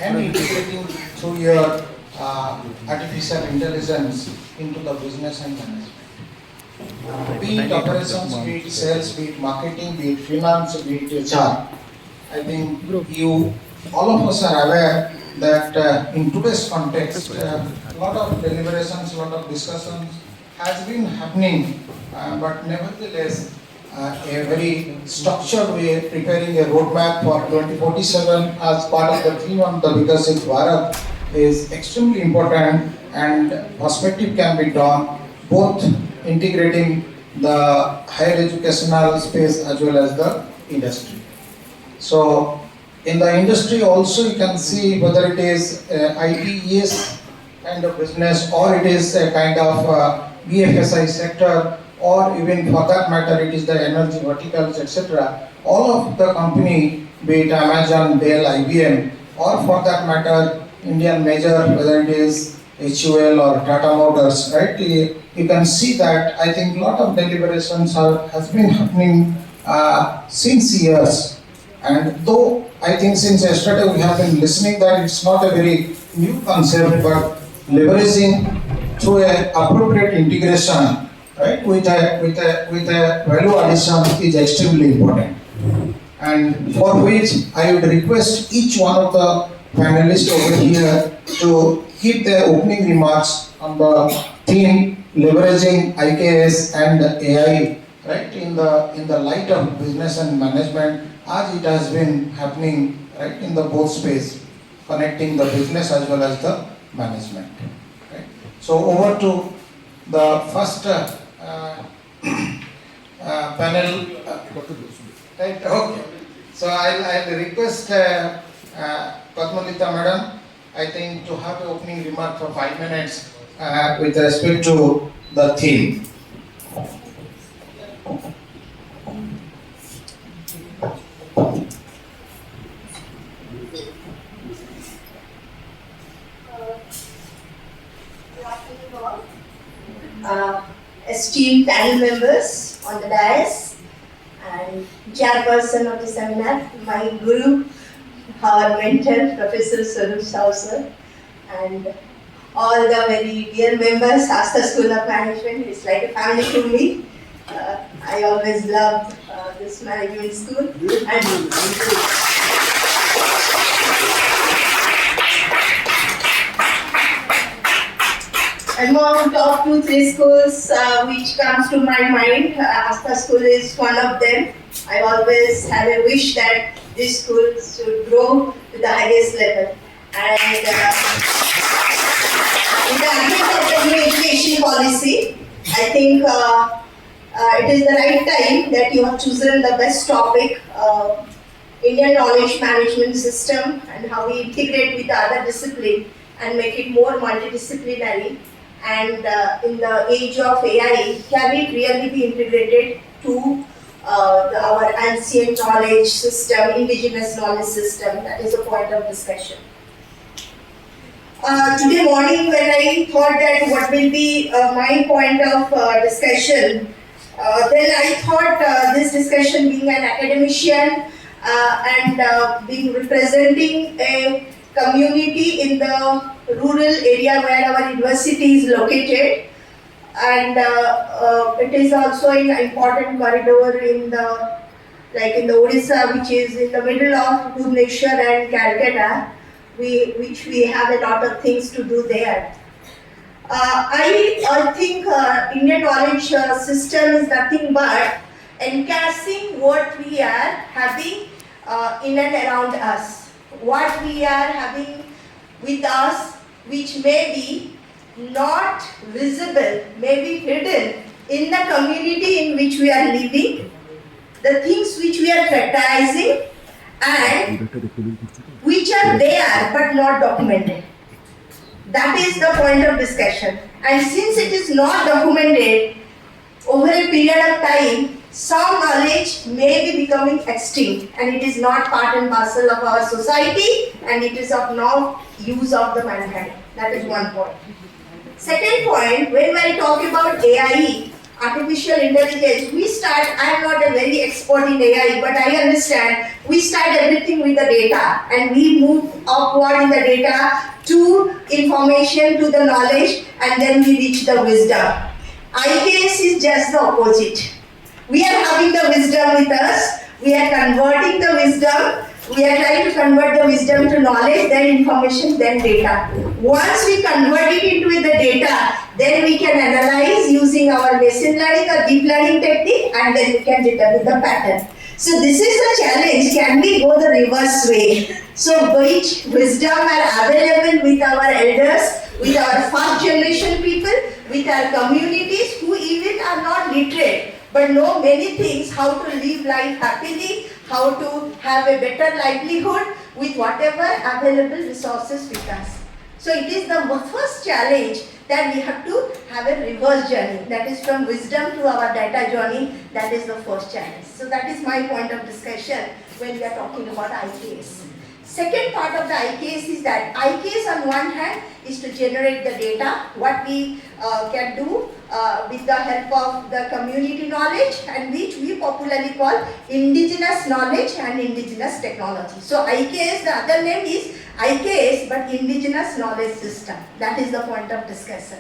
And integrating through your artificial intelligence into the business and management. Be it operations, be it sales, be it marketing, be it finance, be it HR. I think you, all of us are aware that in today's context, a lot of deliberations, a lot of discussions has been happening, but nevertheless, a very structured way, preparing a roadmap for 2047 as part of the theme of the Viksit Bharat is extremely important, and perspective can be done both integrating the higher educational space as well as the industry. So in the industry also you can see whether it is ITES kind of business or it is a kind of BFSI sector, or even for that matter it is the energy verticals, etc. All of the company, be it Amazon, Dell, IBM, or for that matter Indian major, whether it is HUL or Tata Motors, right? You can see that I think a lot of deliberations has been happening since years, and though I think since yesterday we have been listening that it's not a very new concept, but leveraging through a appropriate integration, right, with a value addition is extremely important, and for which I would request each one of the panelists over here to keep their opening remarks on the theme leveraging IKS and AI, right, in the light of business and management, as it has been happening, right, in the both space, connecting the business as well as the management. Right. So over to the first panel. Right. Okay. So I'll request Padmalita madam, I think, to have an opening remark for 5 minutes with respect to the theme. Esteemed panel members on the dais and chairperson of the seminar, my guru, our mentor, Professor Swarup Sir, and all the very dear members, Asta School of Management. It's like a family to me. I always loved this management school. Among top 2-3 schools which comes to my mind, Asta School is one of them. I always have a wish that this school should grow to the highest level. And in the advent of the new education policy, I think it is the right time that you have chosen the best topic, Indian knowledge management system, and how we integrate with the other discipline and make it more multidisciplinary. And in the age of AI, can it really be integrated to our ancient knowledge system, indigenous knowledge system? That is a point of discussion. Today morning, when I thought that what will be my point of discussion, then I thought this discussion, being an academician and being representing a community in the rural area where our university is located, and it is also an important corridor in the Odisha, which is in the middle of Bhubaneswar and Calcutta, which we have a lot of things to do there. I think Indian knowledge system is nothing but encasing what we are having in and around us, what we are having with us, which may be not visible, may be hidden in the community in which we are living, the things which we are prioritizing and which are there but not documented. That is the point of discussion. And since it is not documented, over a period of time, some knowledge may be becoming extinct and it is not part and parcel of our society and it is of no use of the mankind. That is one point. Second point, when I talk about AI, artificial intelligence, I am not a very expert in AI, but I understand we start everything with the data and we move upward in the data to information, to the knowledge, and then we reach the wisdom. IKS is just the opposite. We are having the wisdom with us, we are converting the wisdom, we are trying to convert the wisdom to knowledge, then information, then data. Once we convert it into the data, then we can analyze using our machine learning or deep learning technique and then we can determine the pattern. So this is the challenge, can we go the reverse way? So which wisdom are available with our elders, with our first generation people, with our communities who even are not literate but know many things, how to live life happily, how to have a better livelihood with whatever available resources with us. So it is the first challenge that we have to have a reverse journey. That is from wisdom to our data journey. That is the first challenge. So that is my point of discussion when we are talking about IKS. Second part of the IKS is that IKS on one hand is to generate the data, what we can do with the help of the community knowledge and which we popularly call indigenous knowledge and indigenous technology. So IKS, the other name is IKS but indigenous knowledge system. That is the point of discussion.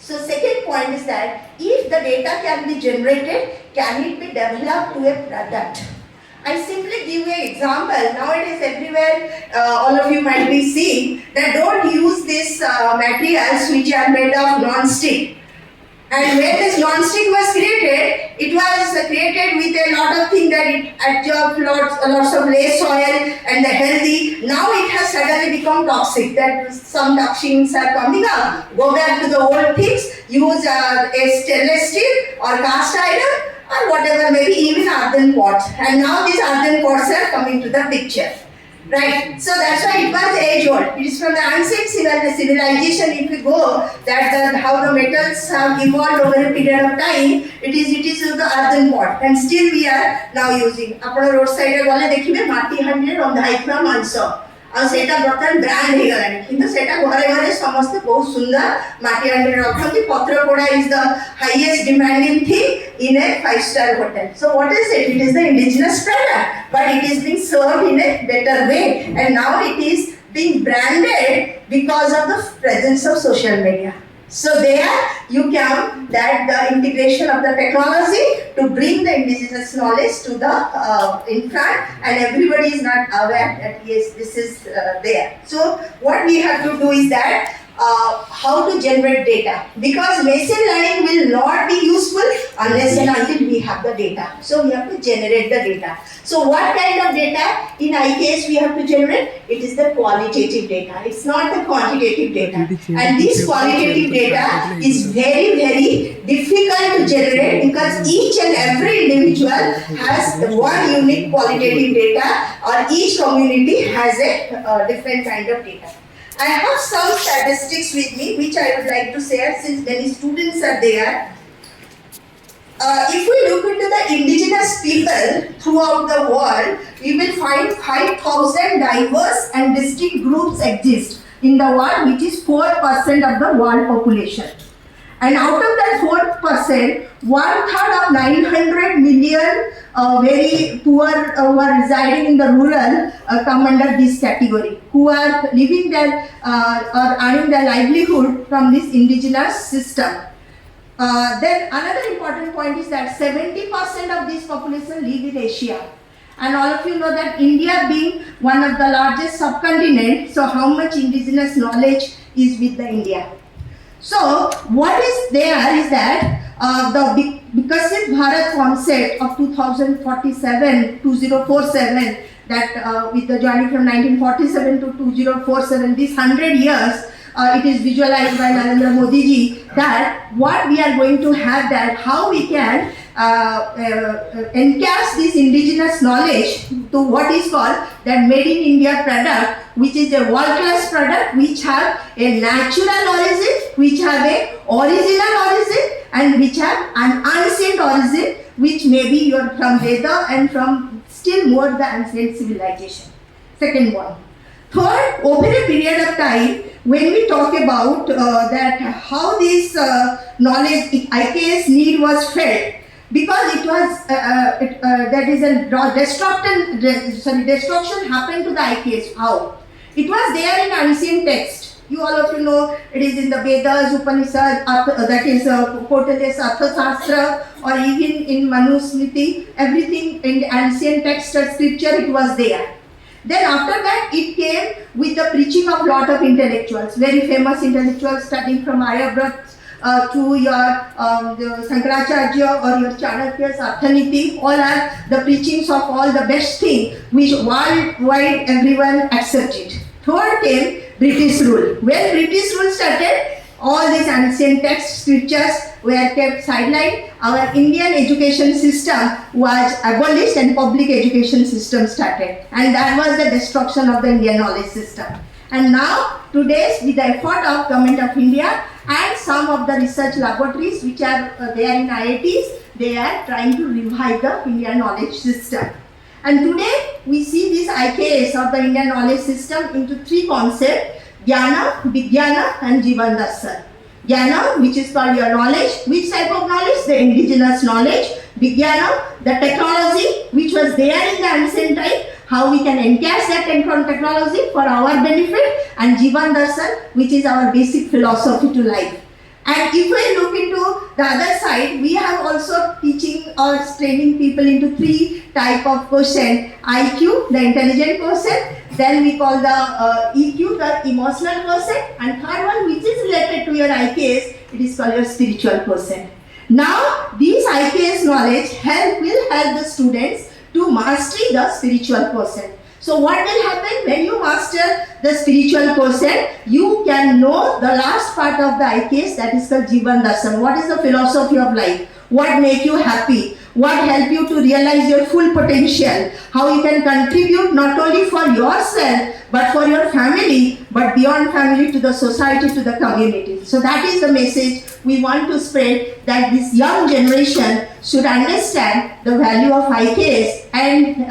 So second point is that if the data can be generated, can it be developed to a product? I simply give you an example. Nowadays everywhere, all of you might be seeing that don't use these materials which are made of non-stick. And when this non-stick was created, it was created with a lot of things that it absorbed lots of less oil and the healthy. Now it has suddenly become toxic, that some toxins are coming up. Go back to the old things, use a stainless steel or cast iron or whatever, maybe even earthen pots. And now these earthen pots are coming to the picture. Right, so that's why it was age old. It is from the ancient civilization. If we go that how the metals have evolved over a period of time, it is the earthen pot, and still we are now using. Apna roadside gale dekhibe mati handi randha ikna manso. ଆଉ ସେଇଟା ବର୍ତ୍ତମାନ brand ହେଇଗଲାଣି କିନ୍ତୁ ସେଇଟା ଘରେ ଘରେ ସମସ୍ତେ ବହୁତ ସୁନ୍ଦର ମାଟି ହାଣ୍ଡିରେ ରଖନ୍ତି ପତ୍ର ପୋଡ଼ା is the highest demanding thing in a 5-star hotel. So what is it? It is the indigenous product, but it is being served in a better way and now it is being branded because of the presence of social media. So there you come that the integration of the technology to bring the indigenous knowledge to the in front and everybody is not aware that yes, this is there. So what we have to do is that how to generate data, because machine learning will not be useful unless and until we have the data. So we have to generate the data. So what kind of data in IKS we have to generate? It is the qualitative data. It's not the quantitative data. And this qualitative data is very, very difficult to generate because each and every individual has one unique qualitative data or each community has a different kind of data. I have some statistics with me which I would like to share since many students are there. If we look into the indigenous people throughout the world, we will find 5,000 diverse and distinct groups exist in the world, which is 4% of the world population. And out of that 4%, 1/3 of 900 million very poor who are residing in the rural come under this category, who are living their or earning their livelihood from this indigenous system. Then another important point is that 70% of this population live in Asia. And all of you know that India being one of the largest subcontinent, so how much indigenous knowledge is with the India. So what is there is that the Viksit Bharat concept of 2047, that with the journey from 1947 to 2047, this 100 years, it is visualized by Narendra Modi ji, that what we are going to have, that how we can encast this indigenous knowledge to what is called that made in India product, which is a world-class product, which have a natural origin, which have a original origin, and which have an ancient origin, which may be your from Veda and from still more the ancient civilization. Second one. Third, over a period of time, when we talk about that how this knowledge IKS need was felt, because it was that is a destruction happened to the IKS. How? It was there in ancient text. You all of you know it is in the Vedas, Upanishads, that is Koteles Arthashastra, or even in Manusmriti, everything in ancient text or scripture it was there. Then after that it came with the preaching of lot of intellectuals, very famous intellectuals starting from Aryabhat to your Shankaracharya or your Chanakya's Arthaniti, all are the preachings of all the best thing which worldwide everyone accepted. Third came British rule. When British rule started, all these ancient text scriptures were kept sidelined. Our Indian education system was abolished and public education system started. And that was the destruction of the Indian knowledge system. And now, today, with the effort of Government of India and some of the research laboratories which are there in IITs, they are trying to revive the Indian knowledge system. And today, we see this IKS of the Indian knowledge system into three concepts: Jnana, Vijnana and Jivan Darshan. Jnana, which is called your knowledge. Which type of knowledge? The indigenous knowledge. Vijnana, the technology which was there in the ancient time, how we can encash that technology for our benefit, and Jivan Darshan, which is our basic philosophy to life. And if we look into the other side, we have also teaching or training people into three type of quotient: IQ, the intelligent quotient, then we call the EQ, the emotional quotient, and third one, which is related to your IKS, it is called your spiritual quotient. Now, these IKS knowledge will help the students to master the spiritual quotient. So what will happen when you master the spiritual quotient? You can know the last part of the IKS, that is called Jivan Darshan. What is the philosophy of life? What make you happy? What help you to realize your full potential? How you can contribute not only for yourself, but for your family, but beyond family to the society, to the community. So that is the message we want to spread, that this young generation should understand the value of IKS and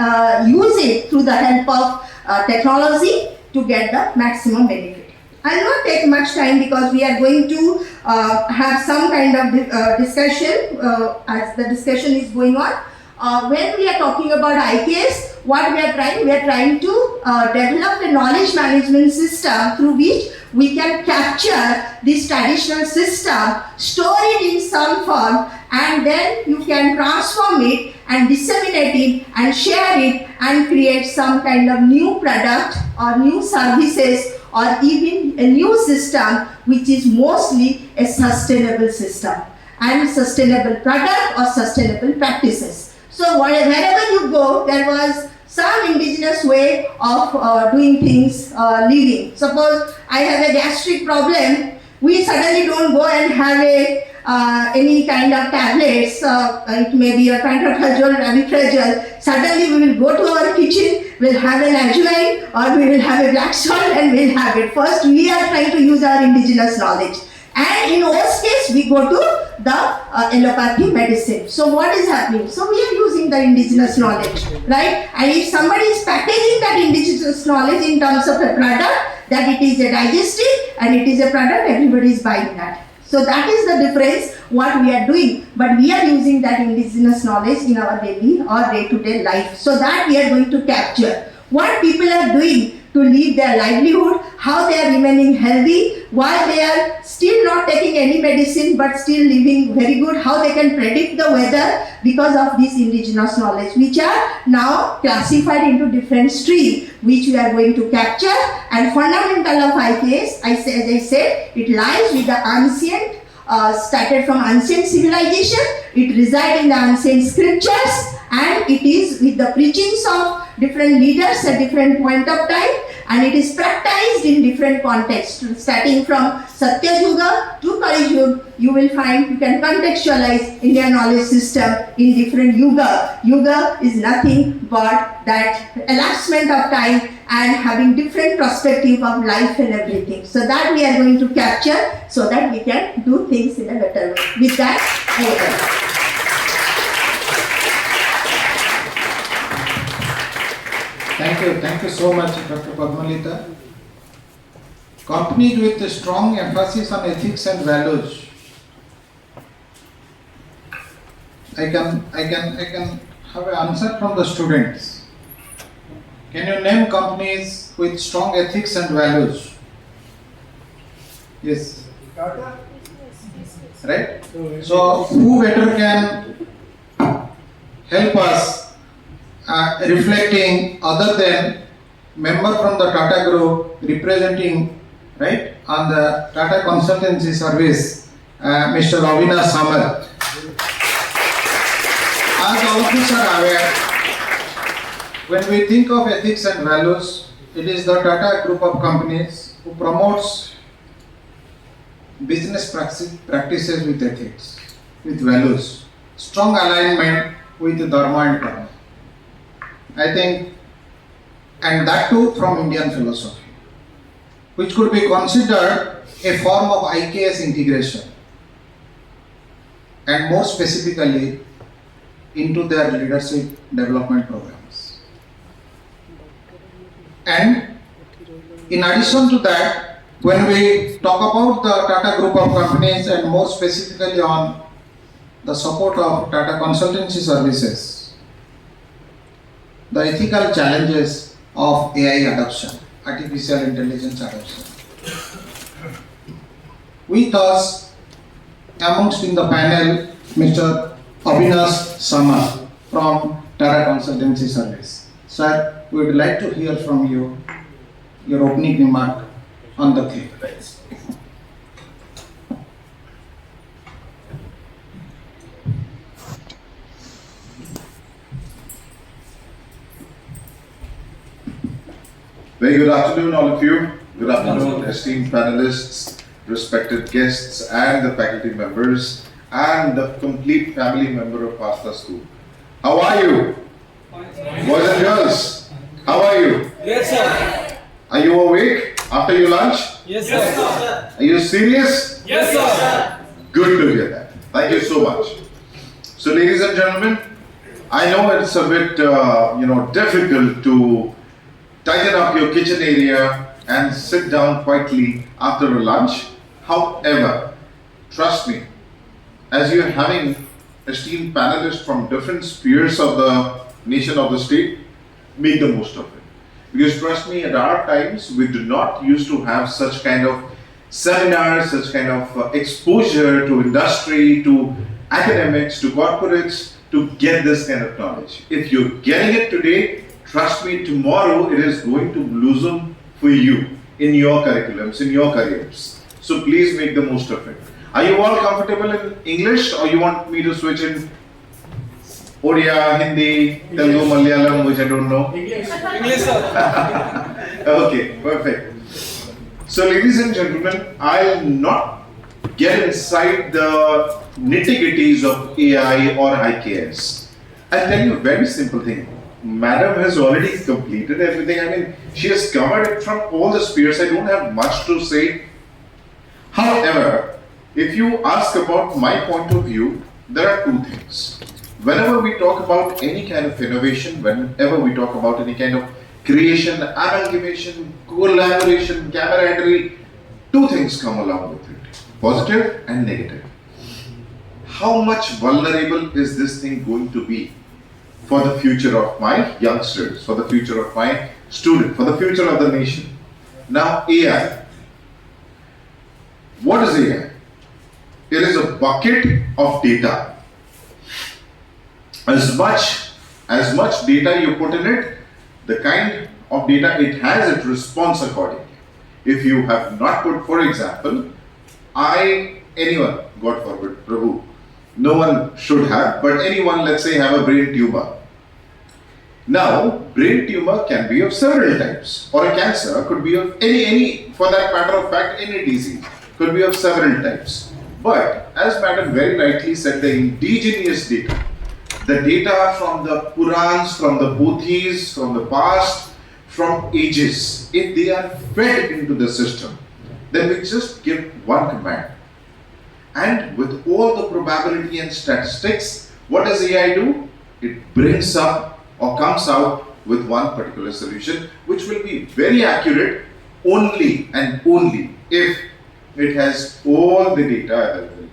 use it through the help of technology to get the maximum benefit. I will not take much time because we are going to have some kind of discussion as the discussion is going on. When we are talking about IKS, what we are trying to develop a knowledge management system through which we can capture this traditional system, store it in some form, and then you can transform it and disseminate it and share it and create some kind of new product or new services or even a new system which is mostly a sustainable system and sustainable product or sustainable practices. So wherever you go, there was some indigenous way of doing things, living. Suppose I have a gastric problem, we suddenly don't go and have any kind of tablets, it may be a pantoprazole, rabiprazole. Suddenly we will go to our kitchen, we'll have an ajwain or we will have a black salt and we'll have it. First we are trying to use our indigenous knowledge. And in worst case, we go to the allopathy medicine. So what is happening? So we are using the indigenous knowledge, right? And if somebody is packaging that indigenous knowledge in terms of a product, that it is a digestive and it is a product, everybody is buying that. So that is the difference what we are doing. But we are using that indigenous knowledge in our daily or day-to-day life. So that we are going to capture what people are doing to live their livelihood, how they are remaining healthy, why they are still not taking any medicine but still living very good, how they can predict the weather because of this indigenous knowledge, which are now classified into different streams, which we are going to capture. And fundamental of IKS, as I said, it lies with the ancient, started from ancient civilization, it resides in the ancient scriptures, and it is with the preachings of different leaders at different point of time, and it is practiced in different contexts. Starting from Satya Yuga to Kali Yuga, you will find you can contextualize Indian knowledge system in different yuga. Yuga is nothing but that elapsement of time and having different perspective of life and everything. So that we are going to capture so that we can do things in a better way. With that, I end. Thank you so much, Dr. Padmalita. Companies with a strong emphasis on ethics and values. I can have an answer from the students. Can you name companies with strong ethics and values? Yes. Right? So who better can help us reflecting other than member from the Tata Group representing, right, on the Tata Consultancy Service, Mr. Avinash Samal. As all of us are aware, when we think of ethics and values, it is the Tata Group of companies who promotes business practices with ethics, with values, strong alignment with the Dharma and Karma. I think, and that too from Indian philosophy, which could be considered a form of IKS integration, and more specifically into their leadership development programs. And in addition to that, when we talk about the Tata Group of companies and more specifically on the support of Tata Consultancy Services, the ethical challenges of AI adoption, artificial intelligence adoption. With us, amongst in the panel, Mr. Avinash Samal from Tata Consultancy Service. Sir, we would like to hear from you your opening remark on the theme. Very good afternoon, all of you. Good afternoon, esteemed panelists, respected guests, and the faculty members, and the complete family member of Pasta School. How are you? Boys and girls, how are you? Yes, sir. Are you awake after your lunch? Yes, sir. Are you serious? Yes, sir. Good to hear that. Thank you so much. So, ladies and gentlemen, I know it's a bit, difficult to tighten up your kitchen area and sit down quietly after a lunch. However, trust me, as you're having esteemed panelists from different spheres of the nation of the state, make the most of it. Because trust me, at our times, we do not used to have such kind of seminars, such kind of exposure to industry, to academics, to corporates, to get this kind of knowledge. If you're getting it today, trust me, tomorrow it is going to blossom for you in your curriculums, in your careers. So please make the most of it. Are you all comfortable in English, or you want me to switch in Odia, Hindi, Telugu, Malayalam, which I don't know? English, sir. Okay, perfect. So ladies and gentlemen, I'll not get inside the nitty-gritties of AI or IKS. I'll tell you a very simple thing. Madam has already completed everything. I mean, she has covered it from all the spheres. I don't have much to say. However, if you ask about my point of view, there are two things. Whenever we talk about any kind of innovation, whenever we talk about any kind of creation, amalgamation, collaboration, camaraderie, two things come along with it, positive and negative. How much vulnerable is this thing going to be for the future of my youngsters, for the future of my student, for the future of the nation? Now, AI. What is AI? bucket of data. As much data you put in it, the kind of data it has, it responds accordingly. If you have not put, for example, anyone, God forbid, Prabhu, no one should have, but anyone, let's say, have a brain tumor. Now, brain tumor can be of several types, or a cancer could be of any, for that matter of fact, any disease could be of several types. But, as Madam very rightly said, the indigenous data, the data from the Purans, from the Pothis, from the past, from ages, if they are fed into the system, then we just give one command. And with all the probability and statistics, what does AI do? It brings up or comes out with one particular solution, which will be very accurate only and only if it has all the data available.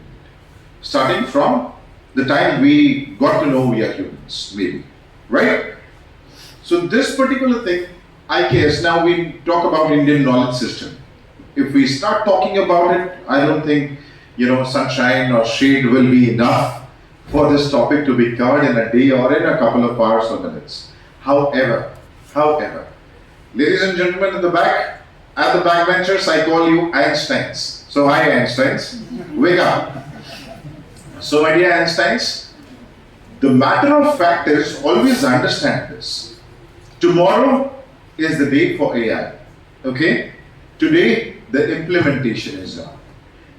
Starting from the time we got to know we are humans, maybe, right? So this particular thing, IKS, now we talk about Indian knowledge system. If we start talking about it, I don't think, sunshine or shade will be enough for this topic to be covered in a day or in a couple of hours or minutes. However, ladies and gentlemen at the backbenchers, I call you Einsteins. So hi Einsteins, wake up. So my dear Einsteins, the matter of fact is, always understand this. Tomorrow is the day for AI, okay? Today, the implementation is on.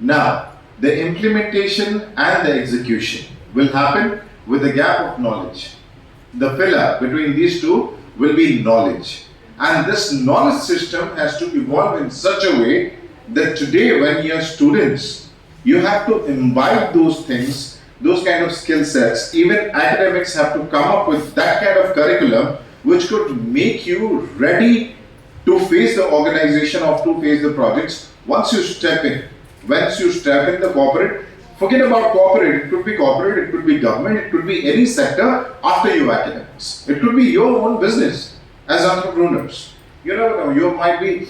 Now, the implementation and the execution will happen with a gap of knowledge. The pillar between these two will be knowledge. And this knowledge system has to evolve in such a way that today when you are students, you have to imbibe those things, those kind of skill sets. Even academics have to come up with that kind of curriculum which could make you ready to face the organization or to face the projects once you step in. Once you step in the corporate, forget about corporate, it could be government, it could be any sector after your academics. It could be your own business as entrepreneurs. You never know, you might be,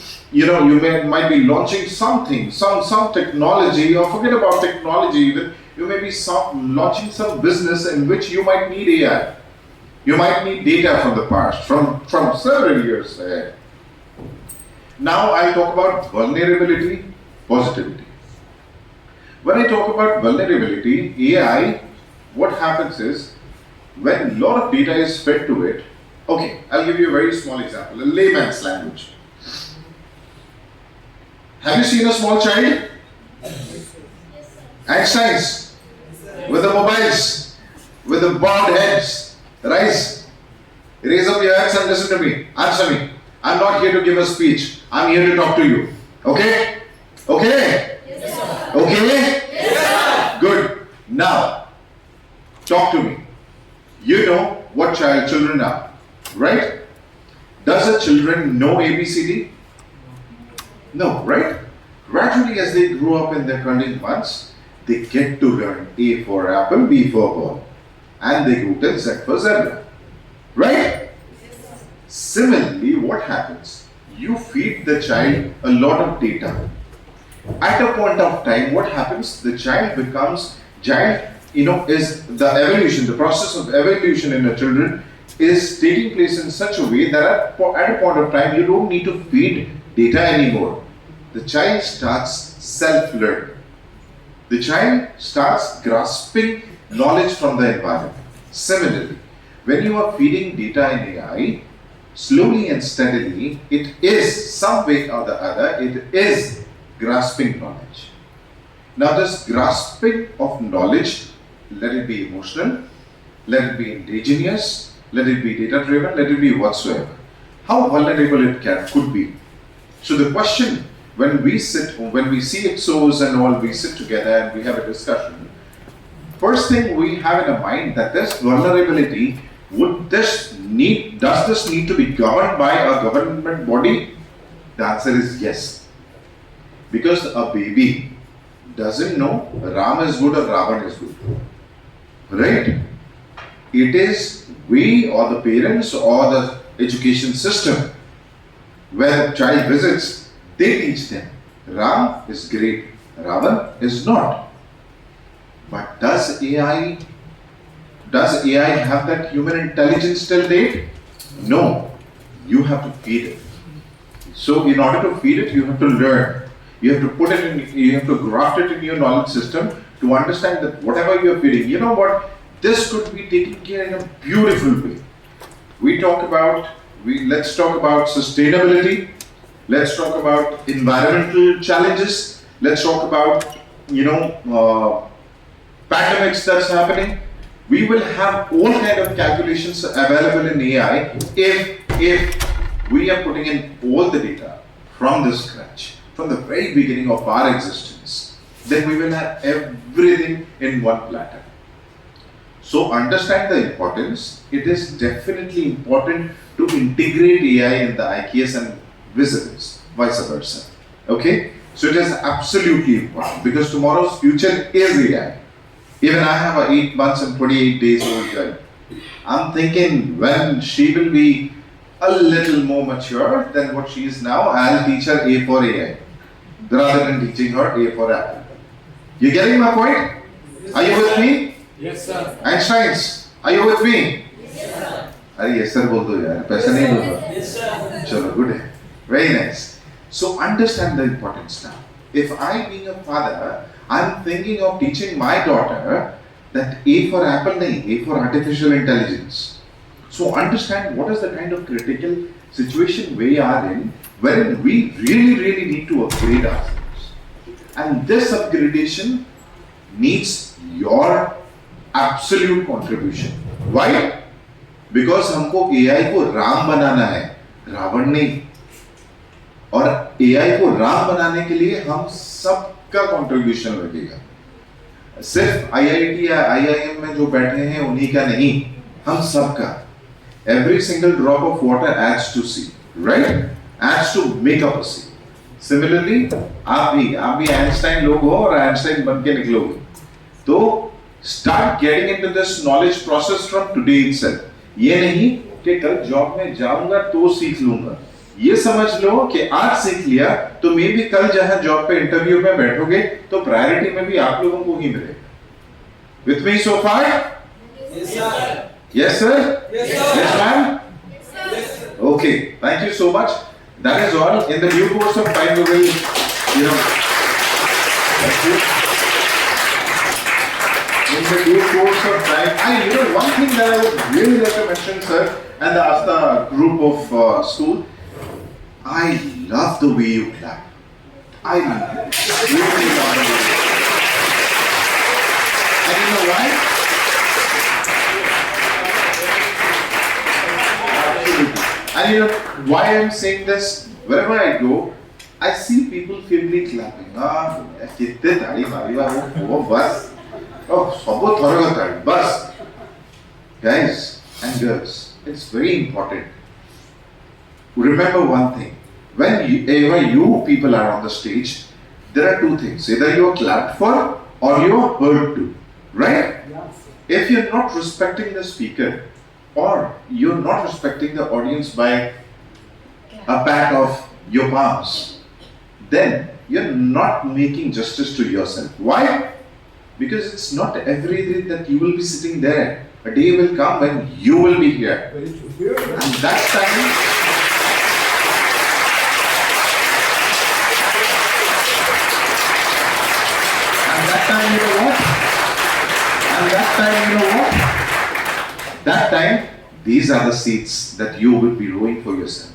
might be launching something, some technology, or forget about technology even, you may be launching some business in which you might need AI. You might need data from the past, from several years ahead. Now I'll talk about vulnerability, positivity. When I talk about vulnerability, AI, what happens is, when a lot of data is fed to it, okay, I'll give you a very small example, a layman's language. Have you seen a small child? Einsteins, with the mobiles, with the bald heads, raise up your hands and listen to me, answer me. I'm not here to give a speech, I'm here to talk to you. Okay? Okay? Okay? Yes, good. Now, talk to me. You know what children are, right? Does the children know ABCD? No, right? Gradually as they grow up in their 20 months, they get to learn A for apple, B for ball. And they go till Z for zebra. Right? Similarly, what happens? You feed the child a lot of data. At a point of time, what happens? The child is the evolution, the process of evolution in the children is taking place in such a way that at a point of time, you don't need to feed data anymore. The child starts self-learning. The child starts grasping knowledge from the environment. Similarly, when you are feeding data in AI, slowly and steadily, it is some way or the other, it is grasping knowledge. Now this grasping of knowledge, let it be emotional, let it be indigenous, let it be data driven, let it be whatsoever. How vulnerable it could be. So the question, when we see XOs and all, we sit together and we have a discussion, first thing we have in our mind that this vulnerability, does this need to be governed by a government body? The answer is yes. Because a baby doesn't know Ram is good or Ravan is good. Right? It is we or the parents or the education system where the child visits, they teach them Ram is great, Ravan is not. But does AI have that human intelligence till date? No. You have to feed it. So in order to feed it, you have to learn. You have to put it in, you have to graft it in your knowledge system to understand that whatever you're feeding, you know what, this could be taken care in a beautiful way. Let's talk about sustainability. Let's talk about environmental challenges. Let's talk about, pandemics that's happening. We will have all kind of calculations available in AI if we are putting in all the data from the scratch, from the very beginning of our existence. Then we will have everything in one platter. So understand the importance. It is definitely important to integrate AI in the IKS and vice versa. Okay? So it is absolutely important because tomorrow's future is AI. Even I have a 8 months and 28 days old girl. I'm thinking when she will be a little more mature than what she is now, I'll teach her A for AI rather than teaching her A for apple. You getting my point? Are you with me? Yes, sir. Einsteins, are you with me? Yes, sir. अरे yes sir बोल दो यार, पैसा नहीं दूंगा. Yes, sir. चलो good है, very nice. So understand the importance now. If I being a father, I'm thinking of teaching my daughter that A for apple nahi, A for artificial intelligence. So understand what is the kind of critical situation we are in, wherein we really need to upgrade ourselves. And this upgradation needs your absolute contribution. Why? Because हमको AI को राम बनाना है, रावण नहीं. और AI को राम बनाने के लिए हम सबका कंट्रीब्यूशन लगेगा. सिर्फ IIT या IIM में जो बैठे हैं उन्हीं का नहीं, हम सबका. Every single drop of water adds to sea, right? Adds to make up a sea. Similarly, आप भी आइंस्टाइन लोग हो और आइंस्टाइन बन के निकलोगे. तो start getting into this knowledge process from today itself. ये नहीं कि कल जॉब में जाऊंगा तो सीख लूंगा. ये समझ लो कि आज सीख लिया तो मे भी कल जहां जॉब पे इंटरव्यू में बैठोगे तो प्रायोरिटी में भी आप लोगों को ही मिलेगा. With me so far? Yes, sir. Yes, sir? Yes, sir. Yes, ma'am? Yes, sir. Okay, thank you so much. That is all. In the due course of time, we will, thank you. In the due course of time, one thing that I would really like to mention, sir, and ask the group of school, I love the way you clap. I really love the way you clap. And you know why? And you know why I'm saying this? Wherever I go, I see people firmly clapping. कितने ताड़ी मारी वो बस. Oh, सबो थोड़ा ताड़ी बस. Guys and girls, it's very important. Remember one thing. Whenever you people are on the stage, there are two things. Either you are clapped for or you are heard to. Right? If you're not respecting the speaker, or you're not respecting the audience by a pat of your palms, then you're not making justice to yourself. Why? Because it's not every day that you will be sitting there. A day will come when you will be here. And that time, that time, these are the seats that you will be rowing for yourself.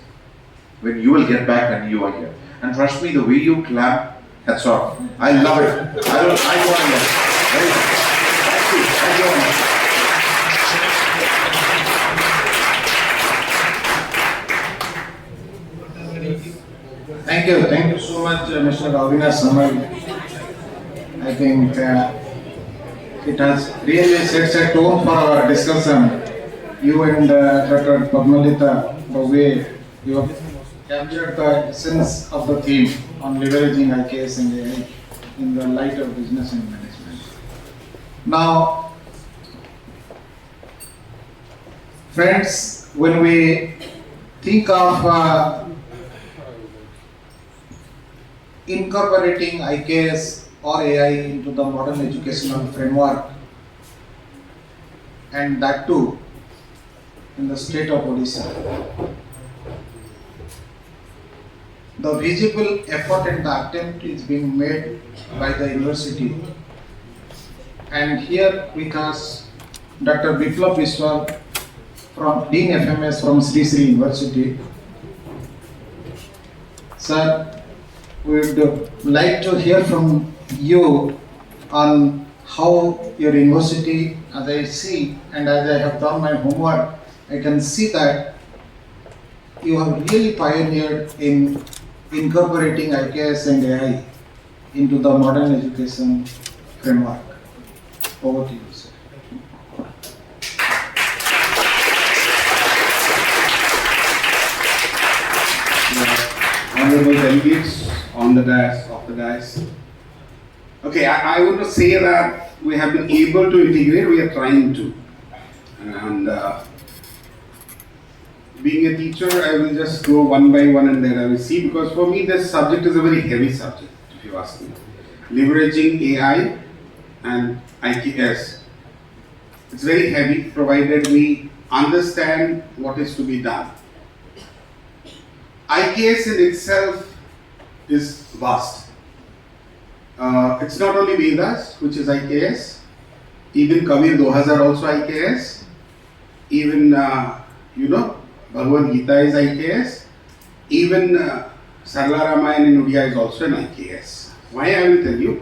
When you will get back when you are here. And trust me, the way you clap, hats off. I love it. I want it. Very good. Thank you. Thank you very much. Thank you so much, Mr. Avinash Samal. I think it has really sets a tone for our discussion. You and Dr. Padmalita, the way you have captured the essence of the theme on leveraging IKS and AI in the light of business and management. Now, friends, when we think of incorporating IKS or AI into the modern educational framework, and that too in the state of Odisha. The visible effort and the attempt is being made by the university. And here with us, Dr. Biplab Biswal, from Dean FMS from Sri Sri University. Sir, we would like to hear from you on how your university, as I see and as I have done my homework, I can see that you have really pioneered in incorporating IKS and AI into the modern education framework. Over to you, sir. Honorable delegates on the dais, off the dais. Okay, I want to say that we have been able to integrate, we are trying to. And being a teacher, I will just go one by one and then I will see, because for me this subject is a very heavy subject, if you ask me. Leveraging AI and IKS. It's very heavy, provided we understand what is to be done. IKS in itself is vast. It's not only Vedas, which is IKS, even Kavir Dohas are also IKS, even, Bhagavad Gita is IKS, even Sarla Ramayana in Odia is also an IKS. Why I will tell you.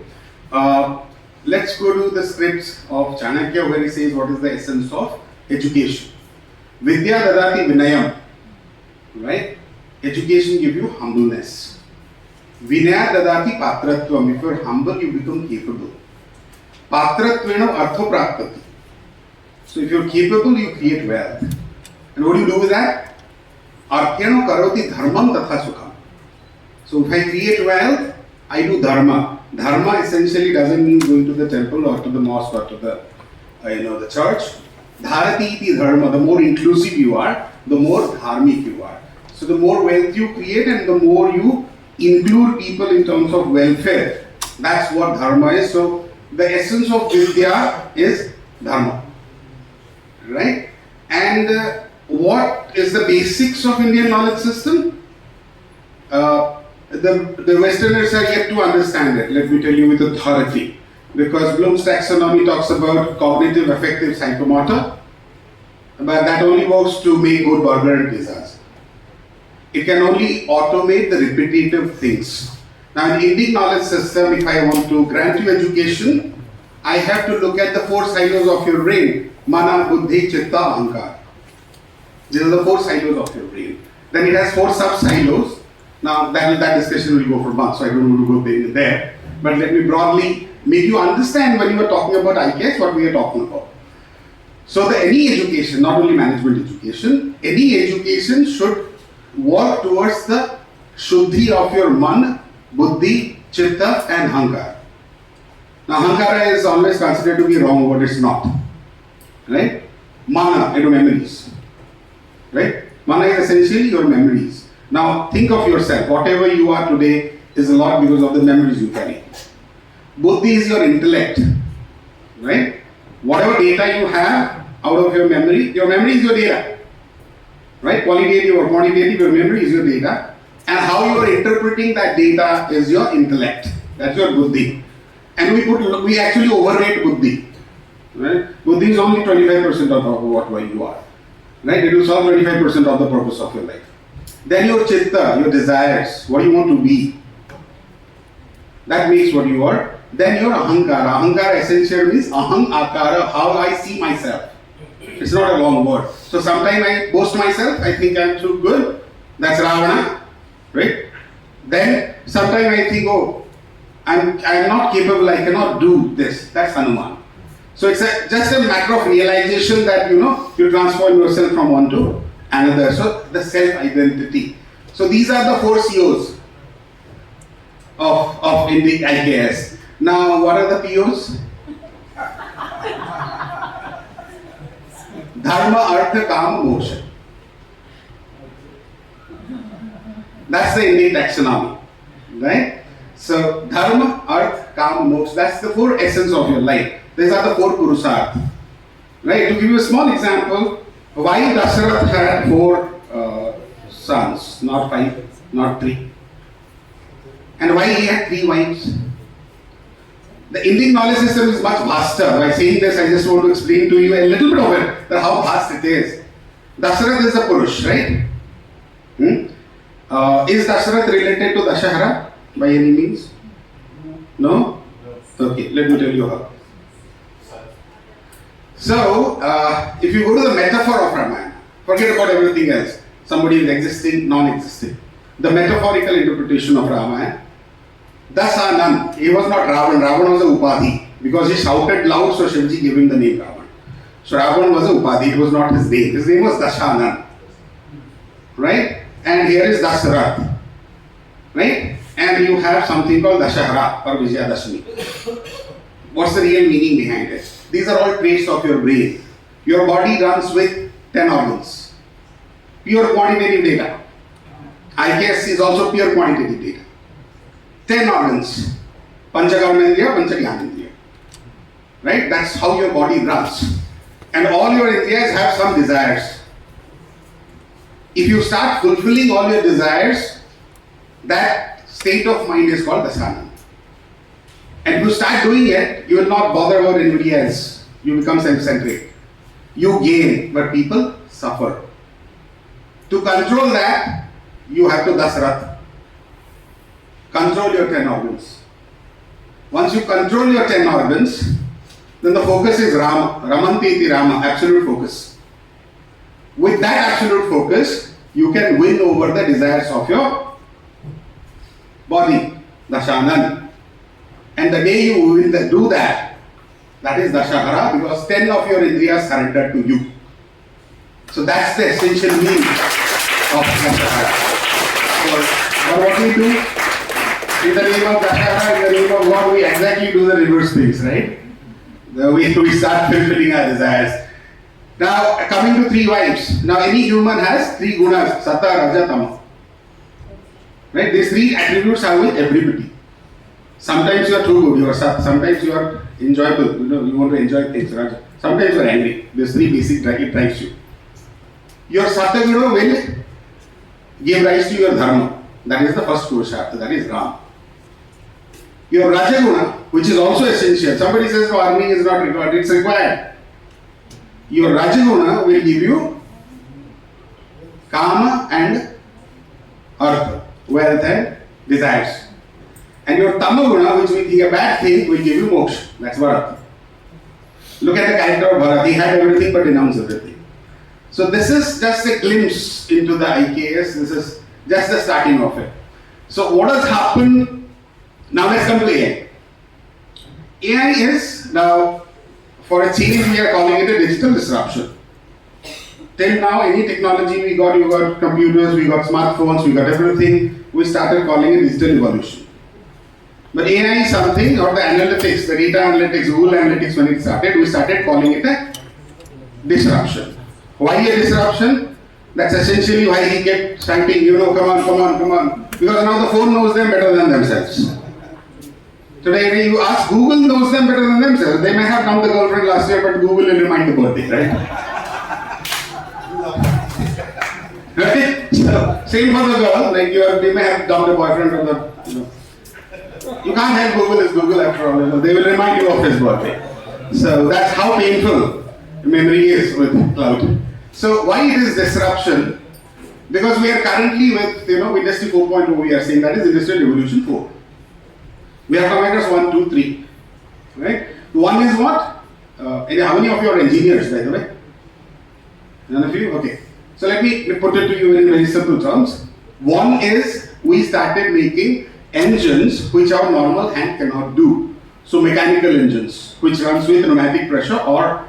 Let's go to the scripts of Chanakya where he says what is the essence of education. Vidya Dadati Vinayam, right? Education gives you humbleness. Vinaya Dadati Patratvam, if you are humble, you become capable. Patratvena Artho Praptati. So if you are capable, you create wealth. And what do you do with that? Artyano Karoti Dharmam Tatha Sukham. So if I create wealth, I do dharma. Dharma essentially doesn't mean going to the temple or to the mosque or to the, the church. Dharati iti dharma. The more inclusive you are, the more dharmic you are. So the more wealth you create and the more you include people in terms of welfare. That's what dharma is. So the essence of Vidya is dharma. Right? And what is the basics of Indian knowledge system? The Westerners are yet to understand it, let me tell you with authority. Because Bloom's taxonomy talks about cognitive affective psychomotor, but that only works to make good burger and pizzas. It can only automate the repetitive things. Now in Indian knowledge system, if I want to grant you education, I have to look at the 4 silos of your brain. Mana, Buddhi, Chitta, Ahankar. These are the 4 silos of your brain. Then it has 4 sub-silos. Now that discussion will go for months, so I don't want to go there. But let me broadly make you understand when you are talking about IKS what we are talking about. So any education, not only management education, any education should work towards the Shuddhi of your Man, Buddhi, Chitta and Hankara. Now Hankara is always considered to be a wrong word, it's not. Right? Mana, memories. Right? Mana is essentially your memories. Now think of yourself, whatever you are today is a lot because of the memories you carry. Buddhi is your intellect, right? Whatever data you have out of your memory is your data, right? Qualitative or quantitative, your memory is your data, and how you are interpreting that data is your intellect. That's your Buddhi. And we actually overrate Buddhi, right? Buddhi is only 25% of what you are, right? It will solve 25% of the purpose of your life. Then your chitta, your desires, what you want to be. That makes what you are. Then your ahankara. Ahankara essentially means aham akara, how I see myself. It's not a long word. So sometimes I boast myself, I think I'm too good. That's Ravana, right? Then sometimes I think, oh, I'm not capable, I cannot do this. That's Hanuman. So it's just a matter of realization that you transform yourself from one to another. So the self-identity. So these are the 4 COs of in the IKS. Now what are the POs? Dharma, Artha, Kama, Moksha. That's the Indian taxonomy, right? So dharma, earth, kam, moksha, that's the four essence of your life. These are the four purusarth. Right? To give you a small example, why Dasarath had four sons, not five, not three? And why he had three wives? The Indian knowledge system is much vaster. By saying this, I just want to explain to you a little bit of it, that how vast it is. Dasarath is a Purush, right? Is Dasarath related to Dashahara by any means? No? Okay, let me tell you how. So, if you go to the metaphor of Ramayana, forget about everything else. Somebody is existing, non-existing. The metaphorical interpretation of Ramayana. Dasanan, he was not Ravan. Ravan was a Upadhi. Because he shouted loud, so Shivji gave him the name Ravan. So Ravan was a Upadhi, it was not his name. His name was Dashanan. Right? And here is Dasarath. Right? And you have something called Dashahara or Vijayadashmi. What's the real meaning behind it? These are all traits of your brain. Your body runs with 10 organs. Pure quantitative data. IKS is also pure quantitative data. 10 organs. Panchakarmendriya, Panchagyanendriya. Right? That's how your body runs. And all your indriyas have some desires. If you start fulfilling all your desires, that state of mind is called Dasana. And if you start doing it, you will not bother about anybody else. You become self-centric. You gain, but people suffer. To control that, you have to Dasarath. Control your 10 organs. Once you control your 10 organs, then the focus is Rama. Ramanti iti Rama, absolute focus. With that absolute focus, you can win over the desires of your body, Dashanan. And the day you will do that, that is Dashahara, because 10 of your indriyas surrender to you. So that's the essential meaning of Dashahara. So what we do, in the name of Dashahara, in the name of God, we exactly do the reverse things, right? We start fulfilling our desires. Now, coming to three wives. Now, any human has three gunas, Satta, Raja, Tama. Right? These three attributes are with everybody. Sometimes you are too good, you are Sat. Sometimes you are enjoyable, you want to enjoy things, Raja. Sometimes you are angry. These three basic drives you. Your Satta Guna will give rise to your Dharma. That is the first Purushartha, that is Ram. Your Rajaguna, which is also essential. Somebody says, no, earning is not required, it's required. Your Rajaguna will give you Kama and Artha, wealth and desires. And your Tamaguna, which will be a bad thing, will give you Moksha. That's Bharat. Look at the character of Bharat. He had everything but renounced everything. So this is just a glimpse into the IKS. This is just the starting of it. So what has happened? Now let's come to AI. AI is, now for a change we are calling it a digital disruption. Till now any technology we got, you got computers, we got smartphones, we got everything, we started calling it digital evolution. But AI is something, or the analytics, the data analytics, Google Analytics when it started, we started calling it a disruption. Why a disruption? That's essentially why he kept shouting, come on. Because now the phone knows them better than themselves. Today, when you ask, Google knows them better than themselves. They may have dumped the girlfriend last year, but Google will remind the birthday, right? Right? So, same for the girl, like they may have dumped the boyfriend or the, You can't help Google, it's Google after all. They will remind you of his birthday. So that's how painful memory is with cloud. So why it is disruption? Because we are currently with, Industry 4.0, we are saying that is Industrial Revolution 4. We have come across 1, 2, 3. Right? One is what? How many of you are engineers, by the way? None of you? Okay. So let me put it to you in very simple terms. One is we started making engines which our normal hand cannot do. So mechanical engines, which runs with pneumatic pressure or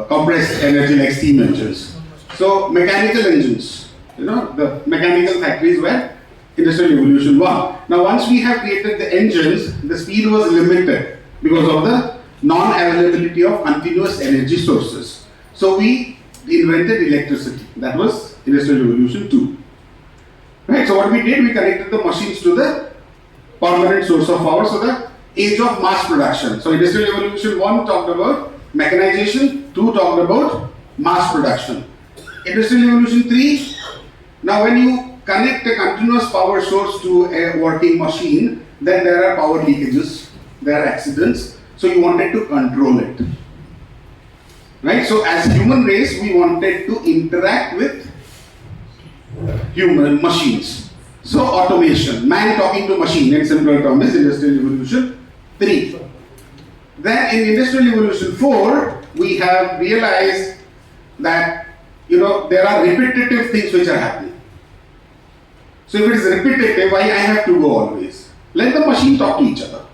compressed energy like steam engines. So mechanical engines, the mechanical factories were Industrial Revolution 1. Now once we have created the engines, the speed was limited because of the non-availability of continuous energy sources. So we invented electricity. That was Industrial Revolution 2. Right, so what we did, we connected the machines to the permanent source of power. So the age of mass production. So Industrial Revolution 1 talked about mechanization, 2 talked about mass production. Industrial Revolution 3, now when you connect a continuous power source to a working machine, then there are power leakages, there are accidents, so you wanted to control it. Right? So as human race, we wanted to interact with human machines. So automation, man talking to machine in simple terms is Industrial Revolution 3. Then in Industrial Revolution 4, we have realized that there are repetitive things which are happening. So if it is repetitive, why I have to go always? Let the machine talk to each other.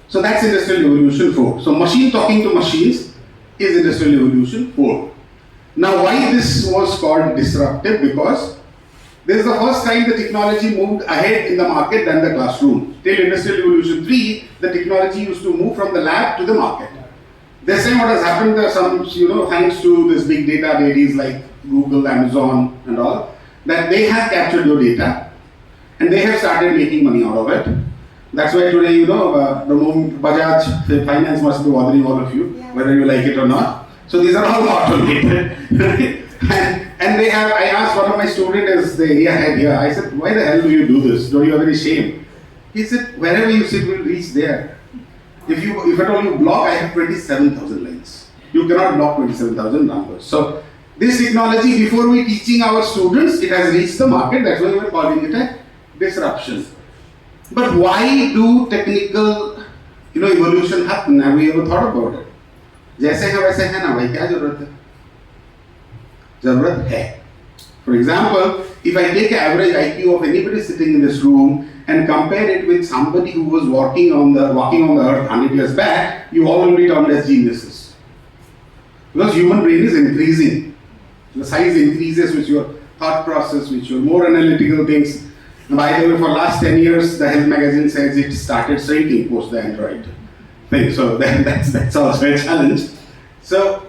So that's Industrial Revolution 4. So machine talking to machines is Industrial Revolution 4. Now why this was called disruptive? Because this is the first time the technology moved ahead in the market than the classroom. Till Industrial Revolution 3, the technology used to move from the lab to the market. This time what has happened, there are some, thanks to this big data deities like Google, Amazon and all, that they have captured your data and they have started making money out of it. That's why today, the Bajaj finance must be bothering all of you, whether you like it or not. So these are all automated. and they have, I asked one of my students, the area head here, I said, why the hell do you do this? Don't you have any shame? He said, wherever you sit will reach there. If at all you block, I have 27,000 lines. You cannot block 27,000 numbers. So this technology, before we teaching our students, it has reached the market. That's why we are calling it a disruption. But why do technical, evolution happen? Have we ever thought about it? जैसे है वैसे है ना भाई, क्या जरूरत है? जरूरत है. For example, if I take average IQ of anybody sitting in this room and compare it with somebody who was walking on the earth 100 years back, you all will be termed as geniuses. Because human brain is increasing. The size increases with your thought process, with your more analytical things. And by the way, for last 10 years, the Health magazine says it started shrinking post the Android thing. So that's also a challenge. So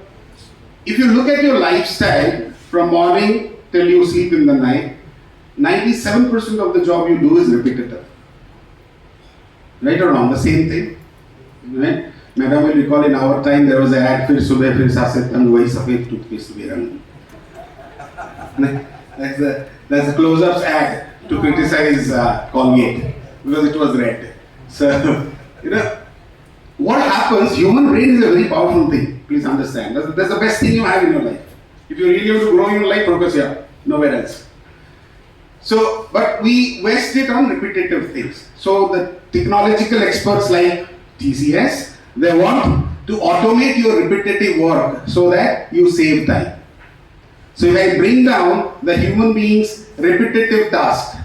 if you look at your lifestyle from morning till you sleep in the night, 97% of the job you do is repetitive. Right or wrong? The same thing. Right? Madam will recall in our time there was an ad, फिर सुबह फिर सासे तंग वही सफेद toothpaste भी रंग. That's the close-ups ad to criticize Colgate because it was red. So what happens? Human brain is a very powerful thing. Please understand. That's the best thing you have in your life. If you really want to grow in your life, focus here, nowhere else. So, but we waste it on repetitive things. So the technological experts like TCS, they want to automate your repetitive work so that you save time. So if I bring down the human being's repetitive task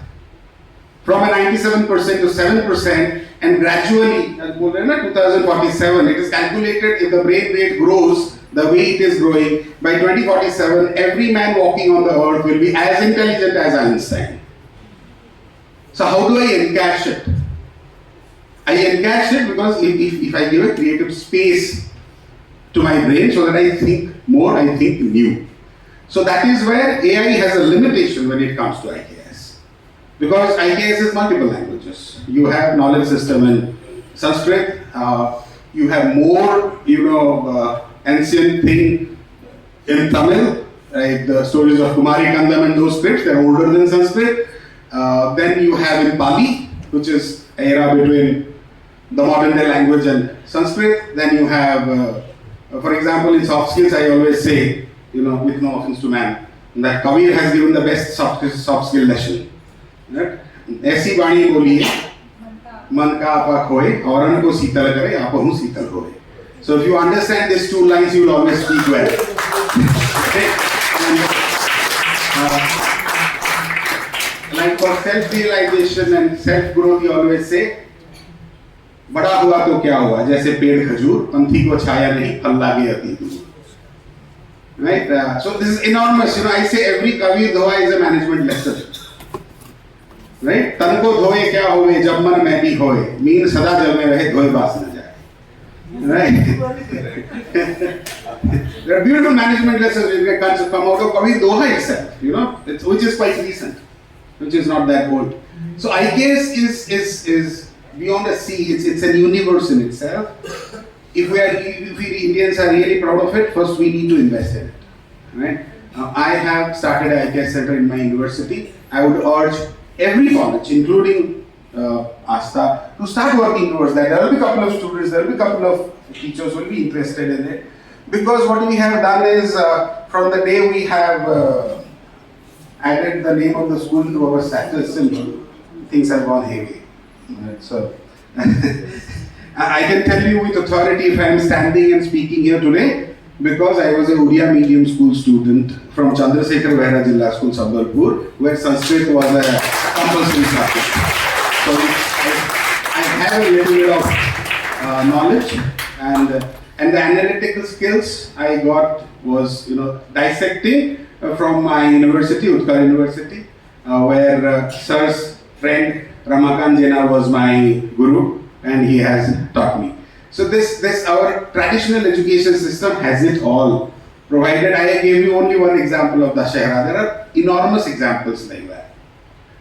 from a 97% to 7% and gradually, 2047, it is calculated if the brain rate grows the way it is growing, by 2047, every man walking on the earth will be as intelligent as Einstein. So how do I encash it? I encash it because if I give a creative space to my brain so that I think more, I think new. So that is where AI has a limitation when it comes to IKS. Because IKS is multiple languages. You have knowledge system in Sanskrit, you have more, ancient thing in Tamil, like the stories of Kumar and those scripts, they're older than Sanskrit. Then you have in Pali, which is an era between the modern day language and Sanskrit. Then you have, for example, in soft skills, I always say, with no offense to man, that Kabir has given the best soft skill lesson. Right? ऐसी वाणी बोलिए, मन का आपा खोए, औरन को शीतल करे, आपहु शीतल होए. So if you understand these two lines, you will always speak well. Like for self-realization and self-growth, you always say, बड़ा हुआ तो क्या हुआ? जैसे पेड़ खजूर, पंथी को छाया नहीं, फल लागे अति दूर. Right? So this is enormous. I say every Kavi Dhoa is a management lesson. Right? तन को धोए क्या होए, जब मन में भी होए, मीन सदा जल में रहे, धोए बास न जाए. Right? There are beautiful management lessons which can come out of Kavi Doha itself, which is quite recent, which is not that old. So IKS is beyond a sea. It's a universe in itself. If we Indians are really proud of it, first we need to invest in it. Right? I have started an IKS center in my university. I would urge every college, including Asta, to start working towards that. There will be a couple of students, there will be a couple of teachers who will be interested in it. Because what we have done is, from the day we have added the name of the school to our status symbol, things have gone heavy. Right? So, I can tell you with authority if I am standing and speaking here today, because I was a Odia medium school student from Chandrasekhar Behra Jilla School, Sambalpur, where Sanskrit was a compulsory subject. So I have a little bit of knowledge, and the analytical skills I got was, dissecting from my university, Utkal University, where Sir's friend Ramakant Jena was my guru, and he has taught me. So this our traditional education system has it all. Provided I gave you only one example of Dashahara, there are enormous examples like that.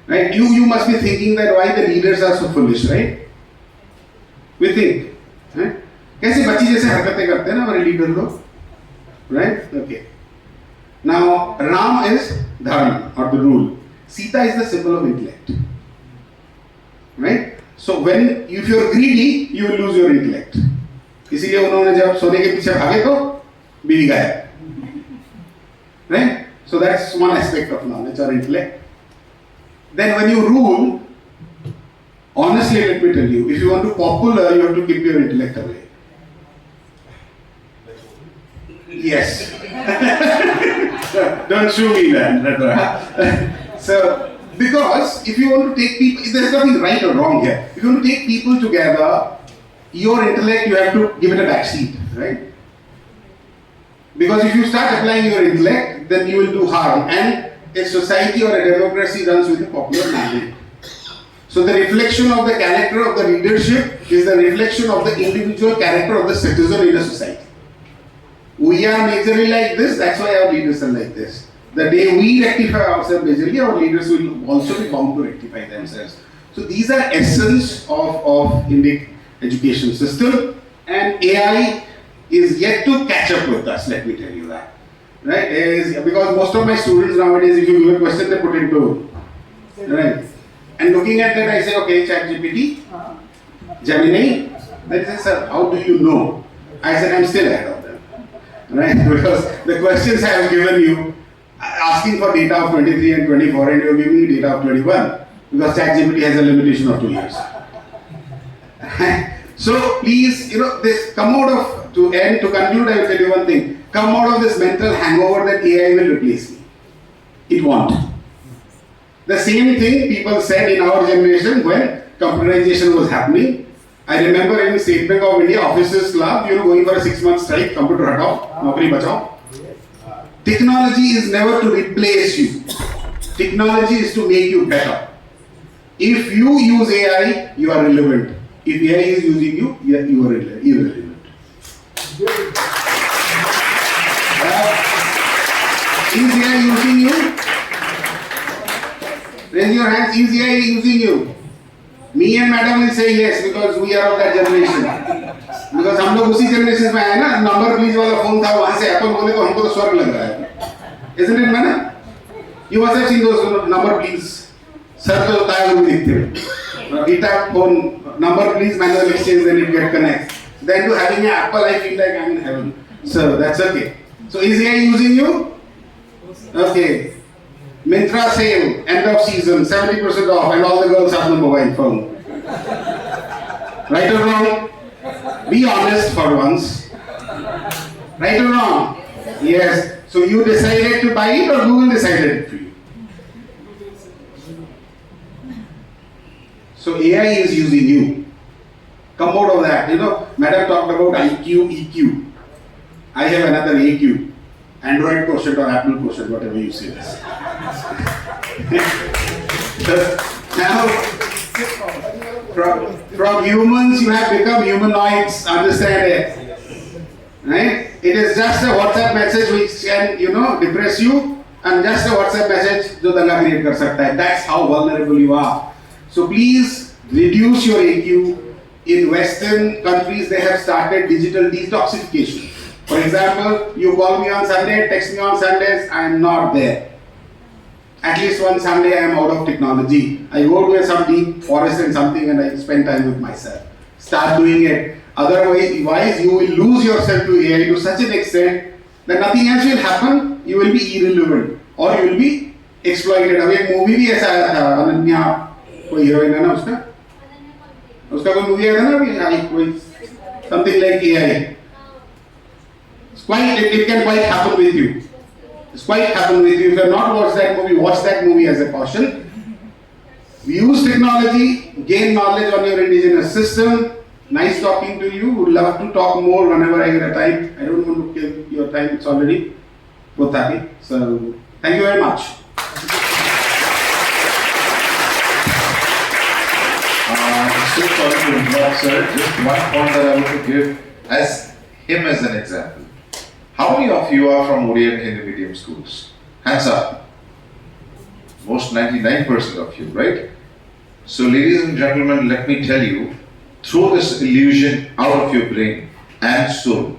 Right? You must be thinking that why the leaders are so foolish, right? We think, right? कैसे बच्ची जैसे हरकतें करते हैं ना हमारे leader लोग, right? Okay. Now Ram is dharma or the rule. Sita is the symbol of intellect, right? So if you are greedy, you will lose your intellect. इसीलिए उन्होंने जब सोने के पीछे भागे तो बीवी गायब, right? So that's one aspect of knowledge or intellect. Then when you rule, honestly, let me tell you, if you want to be popular, you have to keep your intellect away. Yes. Don't show me that. So, because if you want to take people, there's nothing right or wrong here. If you want to take people together, your intellect, you have to give it a backseat, right? Because if you start applying your intellect, then you will do harm. And a society or a democracy runs with a popular mandate. So the reflection of the character of the leadership is the reflection of the individual character of the citizen in a society. We are majorly like this, that's why our leaders are like this. The day we rectify ourselves majorly, our leaders will also be bound to rectify themselves. So these are essence of Indian education system, and AI is yet to catch up with us, let me tell you that. Right? Because most of my students nowadays, if you give a question, they put into, right? And looking at that, I say, okay, ChatGPT, Gemini. They say, sir, how do you know? I said, I'm still ahead of them. Right? Because the questions I have given you, asking for data of 23 and 24, and you're giving me data of 21, because ChatGPT has a limitation of 2 years. So please, this come out of, to conclude, I will tell you one thing. Come out of this mental hangover that AI will replace me. It won't. The same thing people said in our generation when computerization was happening. I remember in State Bank of India Officers Club, going for a 6-month strike, computer hatao, naukri bachao. Technology is never to replace you. Technology is to make you better. If you use AI, you are relevant. If AI is using you, you are irrelevant. Is AI using you? Raise your hands. Is AI using you? Me and madam will say yes, because we are of that generation. Because हम लोग उसी generation में आए ना, number please वाला phone था, वहाँ से अपन बोले तो हमको तो स्वर्ग लग रहा है. Isn't it, madam? You must have seen those number please. Sir तो ताया भी दिखते हैं. It phone number please manual exchange, then it get connect. Then to having an Apple, I feel like I'm in heaven. So that's okay. So is AI using you? Okay. Myntra sale, end of season, 70% off, and all the girls have the mobile phone. Right or wrong? Be honest for once. Right or wrong? Yes. So you decided to buy it, or Google decided it for you? So AI is using you. Come out of that. Madam talked about IQ, EQ. I have another AQ. Android quotient or Apple quotient, whatever you say this. Now, from humans you have become humanoids, understand it? Right? It is just a WhatsApp message which can, depress you, and just a WhatsApp message जो दंगा create कर सकता है. That's how vulnerable you are. So please reduce your AQ. In Western countries, they have started digital detoxification. For example, you call me on Sunday, text me on Sundays, I am not there. At least one Sunday I am out of technology. I go to some deep forest and something and I spend time with myself. Start doing it. Otherwise, you will lose yourself to AI to such an extent that nothing else will happen. You will be irrelevant or you will be exploited. अभी एक movie भी ऐसा आया था, अनन्या कोई heroine है ना उसका कोई मूवी आया था ना अभी कोई something like AI. It can quite happen with you. It's quite happen with you. If you have not watched that movie, watch that movie as a caution. Use technology, gain knowledge on your indigenous system. Nice talking to you. Would love to talk more whenever I get a time. I don't want to kill your time. It's already both happy. So thank you very much. So sorry to interrupt, sir. Just one point that I want to give as him as an example. How many of you are from Oriental Hindi medium schools? Hands up. Most 99% of you, right? So ladies and gentlemen, let me tell you, throw this illusion out of your brain and soul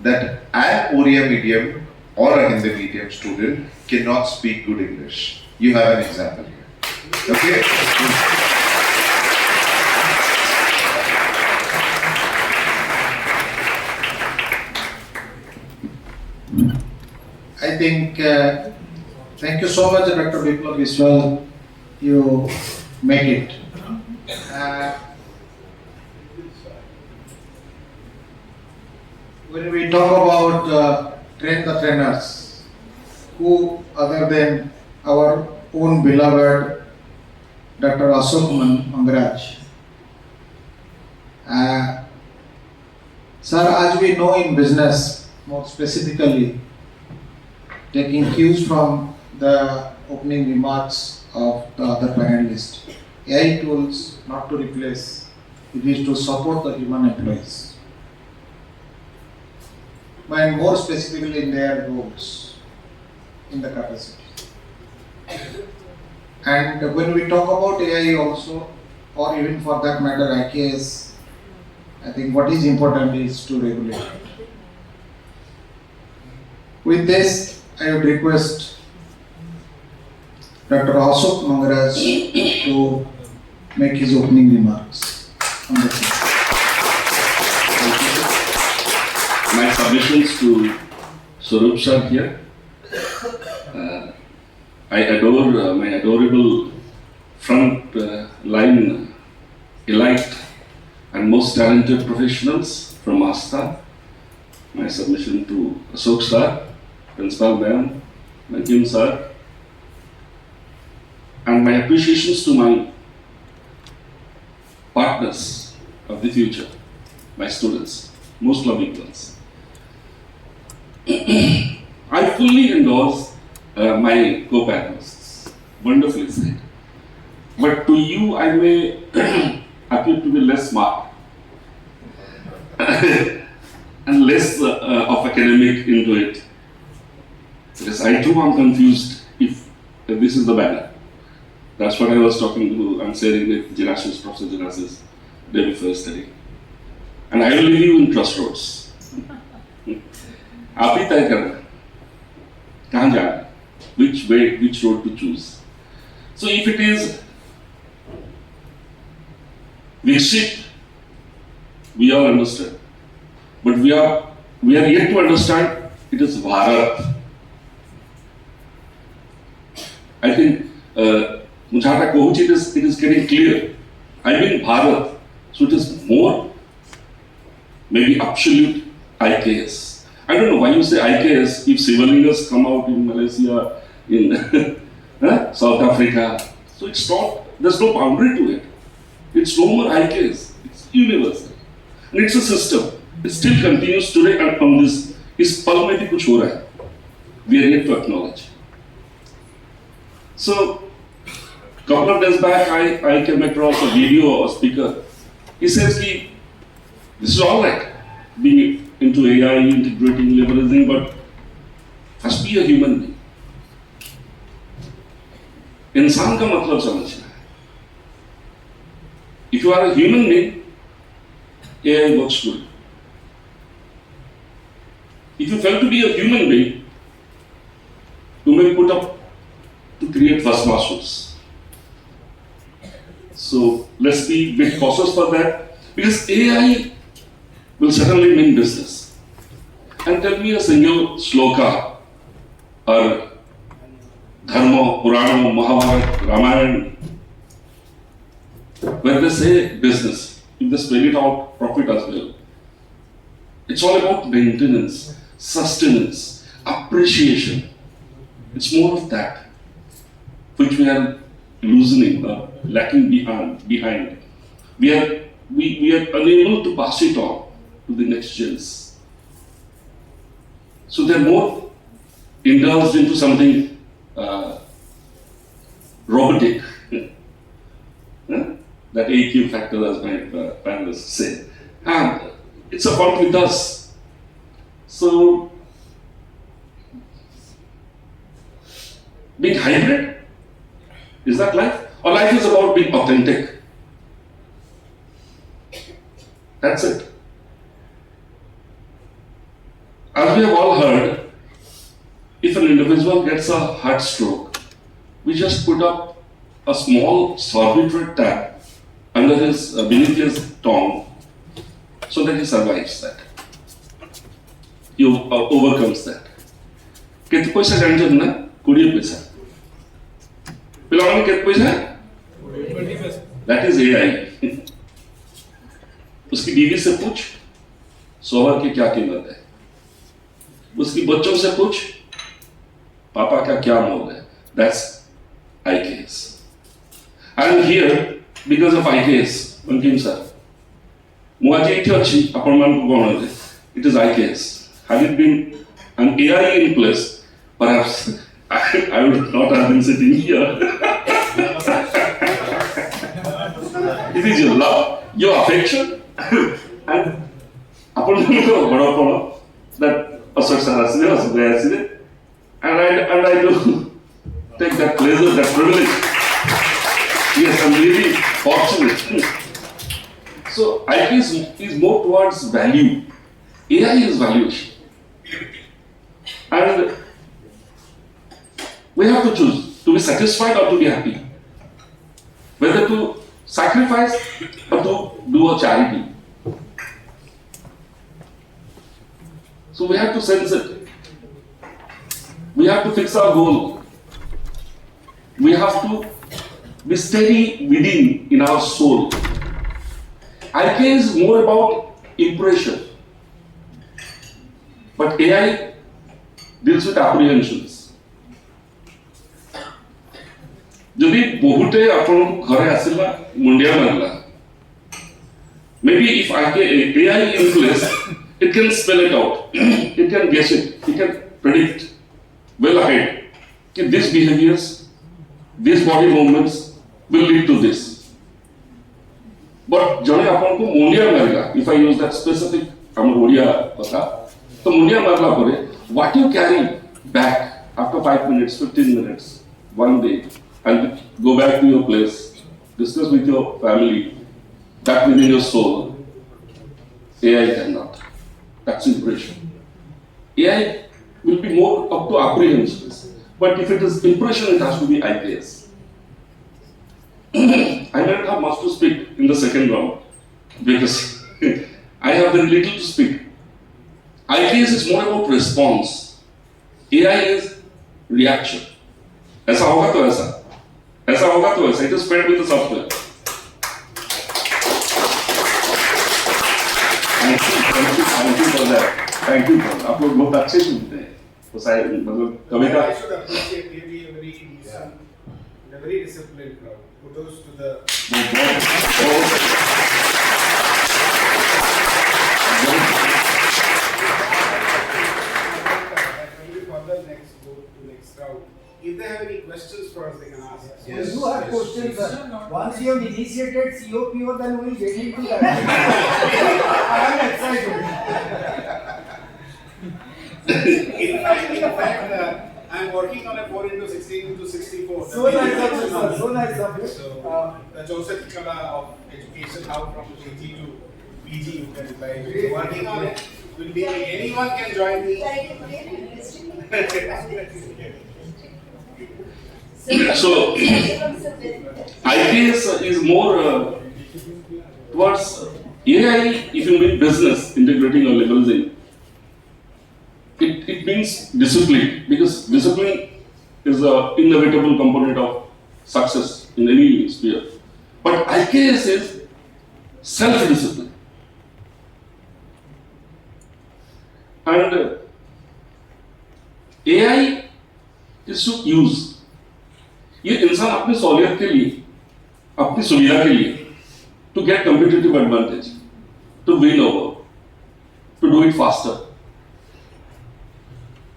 that an Oriya medium or a Hindi medium student cannot speak good English. You have an example here. Okay? I think, thank you so much, Dr. Biplab Biswal. You made it. When we talk about train the trainers, who other than our own beloved Dr. Ashok Mangaraj. Sir, as we know in business, more specifically, taking cues from the opening remarks of the other panelists, AI tools not to replace, it is to support the human employees. And more specifically in their roles, in the capacity. And when we talk about AI also, or even for that matter IKS, I think what is important is to regulate it. With this, I would request Dr. Ashok Mangaraj to make his opening remarks on the same. My submissions to Swarup sir here. I adore my adorable front line elite and most talented professionals from Asta. My submission to Ashok sir, Principal ma'am, Kim sir, and my appreciations to my partners of the future, my students, most lovely ones. I fully endorse my co-panelists. Wonderfully said. But to you, I may appear to be less smart and less of academic into it. Because I too am confused if this is the banner. That's what I was talking to and sharing with Jinash's Professor Jinash's day before yesterday. And I will leave you in crossroads. आप ही तय करना कहाँ जाना, which way, which road to choose. So if it is Viksit, we all understand, but we are yet to understand it is Bharat. I think Mujhata Kohuch, it is getting clear. I mean Bharat, so it is more maybe absolute IKS. I don't know why you say IKS if civilingers come out in Malaysia, in South Africa. So it's not, there's no boundary to it. It's no more IKS, it's universal. And it's a system. It still continues today and on this, is pal mein bhi kuch ho raha hai. We are yet to acknowledge. So, couple of days back, I came across a video or speaker. He says ki, this is all right, being into AI, integrating, leveraging, but must be a human being. इंसान का मतलब समझना है. If you are a human being, AI works good. If you fail to be a human being, you may put up to create first masters. So let's be a bit cautious for that, because AI will certainly mean business. And tell me a single shloka or Dharma, Purana, Mahabharata, Ramayana, when they say business, if they spell it out, profit as well. It's all about maintenance, sustenance, appreciation. It's more of that, which we are loosening, lacking behind. We are unable to pass it on to the next gens. So they're more indulged into something robotic. That AQ factor, as my panelists say. And it's a fault with us. So, being hybrid, is that life? Or life is about being authentic? That's it. As we have all heard, if an individual gets a heart stroke, we just put up a small sorbitol tab under his, beneath his tongue, so that he survives that. He overcomes that. Kete paisa janjan na? 20 paisa. Pilamani kete paisa? 20 paisa. That is AI. उसकी बीवी से पूछ, सोहर की क्या कीमत है? उसकी बच्चों से पूछ, पापा का क्या मोल है? That's IKS. And here, because of IKS, Bankim sir, it is IKS. Had it been an AI in place, perhaps I would not have been sitting here. It is your love, your affection, and that Ashok sir, and I do take that pleasure, that privilege. Yes, I'm really fortunate. So IKS is more towards value. AI is valuation. And we have to choose to be satisfied or to be happy. Whether to sacrifice or to do a charity. So we have to sense it. We have to fix our goal. We have to be steady within in our soul. IK is more about impression, but AI deals with apprehensions. যদি বহুতে আপনার ঘরে আসিলা মুন্ডিয়া মারলা, maybe if AI in place, it can spell it out, it can guess it, it can predict well ahead that these behaviors, these body movements will lead to this. But jane apan ko mundia marila, if I use that specific Odia kotha, to mundia marla pore, what you carry back after 5 minutes, 15 minutes, one day, and go back to your place, discuss with your family, back within your soul, AI cannot. That's impression. AI will be more up to apprehensions, but if it is impression, it has to be IKS. I don't have much to speak in the second round because I have very little to speak. IKS is more about response. AI is reaction. ऐसा होगा तो ऐसा, ऐसा होगा तो ऐसा. It is fed with the software. Thank you for that. Thank you for. आप लोग बहुत अच्छे सुनते हैं. तो शायद मतलब कविता. I should appreciate maybe a very decent, a very disciplined crowd. Kudos to the. Next round. If they have any questions for us, they can ask. Yes. You have questions, sir. Once you have initiated COPO, then we will get into that. I am excited. In fact, I'm working on a 4x16 into 64. So nice of you, sir. So nice of you. So the Joseph Kala of education. education, how from KG to PG you can like working on it. Will be anyone can join the. So, IKS is more towards AI. If you mean business, integrating or leveraging, it means discipline, because discipline is an inevitable component of success in any sphere. But IKS is self-discipline. And AI is to use. ये इंसान अपनी सहूलियत के लिए, अपनी सुविधा के लिए, to get competitive advantage, to win over, to do it faster,